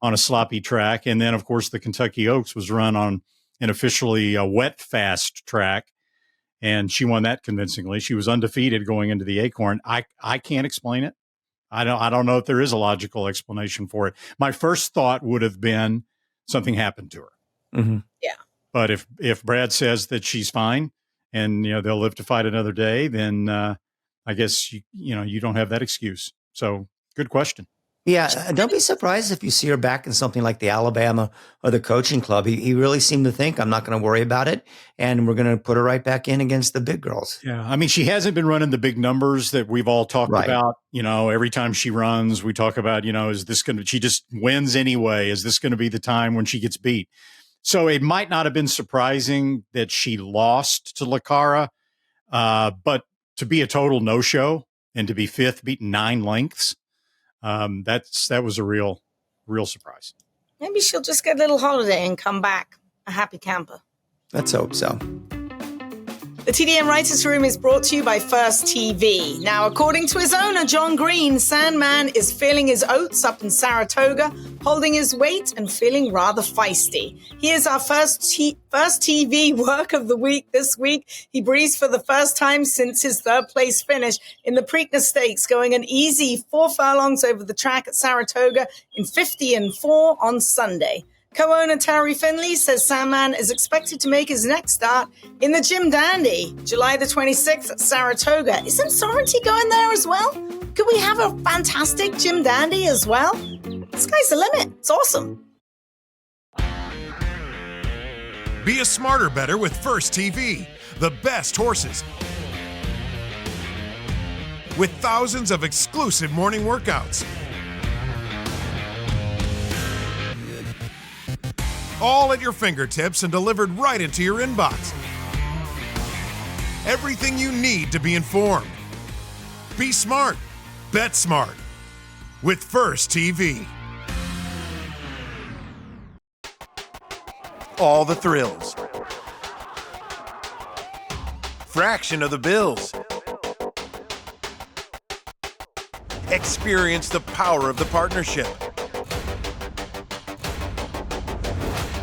on a sloppy track. And then, of course, the Kentucky Oaks was run on an officially wet fast track, and she won that convincingly. She was undefeated going into the Acorn. I can't explain it. I don't know if there is a logical explanation for it. My first thought would have been something happened to her. Mm-hmm. Yeah. But if Brad says that she's fine and they'll live to fight another day, then I guess you don't have that excuse. So good question. Yeah, don't be surprised if you see her back in something like the Alabama or the Coaching Club. He really seemed to think, I'm not going to worry about it, and we're going to put her right back in against the big girls. Yeah, I mean, she hasn't been running the big numbers that we've all talked about. Every time she runs, we talk about, is this going to, she just wins anyway. Is this going to be the time when she gets beat? So it might not have been surprising that she lost to La Cara, but to be a total no-show and to be 5th, beaten 9 lengths, that was a real surprise. Maybe she'll just get a little holiday and come back a happy camper. Let's hope so. The TDN Writers Room is brought to you by First TV. Now, according to his owner, John Green, Sandman is feeling his oats up in Saratoga, holding his weight and feeling rather feisty. Here's our first TV work of the week this week. He breezed for the first time since his 3rd place finish in the Preakness Stakes, going an easy 4 furlongs over the track at Saratoga in 50-4 on Sunday. Co-owner Terry Finley says Sandman is expected to make his next start in the Jim Dandy, July the 26th at Saratoga. Isn't Sovereignty going there as well? Could we have a fantastic Jim Dandy as well? Sky's the limit. It's awesome. Be a smarter better with First TV. The best horses, with thousands of exclusive morning workouts. All at your fingertips and delivered right into your inbox. Everything you need to be informed. Be smart. Bet smart. With First TV. All the thrills. Fraction of the bills. Experience the power of the partnership.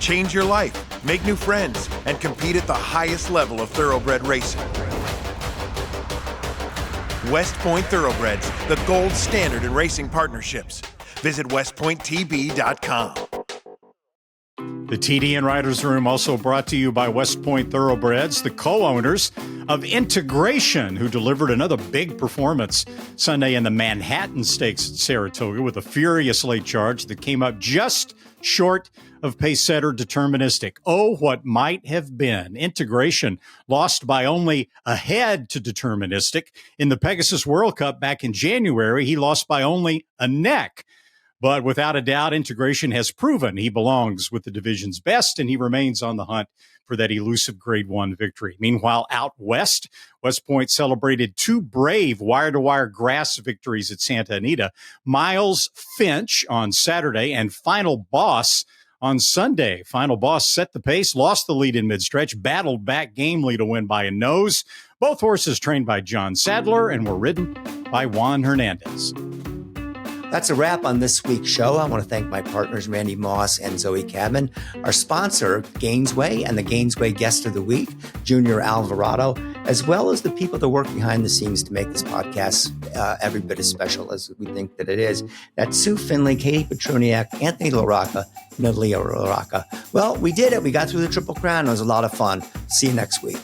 Change your life, make new friends, and compete at the highest level of thoroughbred racing. West Point Thoroughbreds, the gold standard in racing partnerships. Visit westpointtb.com. The TDN Writers Room also brought to you by West Point Thoroughbreds, the co-owners of Integration, who delivered another big performance Sunday in the Manhattan Stakes at Saratoga with a furious late charge that came up just short of pace setter Deterministic. Oh, what might have been. Integration lost by only a head to Deterministic. In the Pegasus World Cup back in January, he lost by only a neck. But without a doubt, Integration has proven he belongs with the division's best, and he remains on the hunt for that elusive Grade 1 victory. Meanwhile, out west, West Point celebrated two brave wire-to-wire grass victories at Santa Anita. Miles Finch on Saturday and Final Boss on Sunday. Final Boss set the pace, lost the lead in mid-stretch, battled back gamely to win by a nose. Both horses trained by John Sadler and were ridden by Juan Hernandez. That's a wrap on this week's show. I want to thank my partners, Randy Moss and Zoe Cadman, our sponsor, Gainesway, and the Gainesway Guest of the Week, Junior Alvarado, as well as the people that work behind the scenes to make this podcast every bit as special as we think that it is. That's Sue Finley, Katie Petroniak, Anthony LaRocca, Natalia LaRocca. Well, we did it. We got through the Triple Crown. It was a lot of fun. See you next week.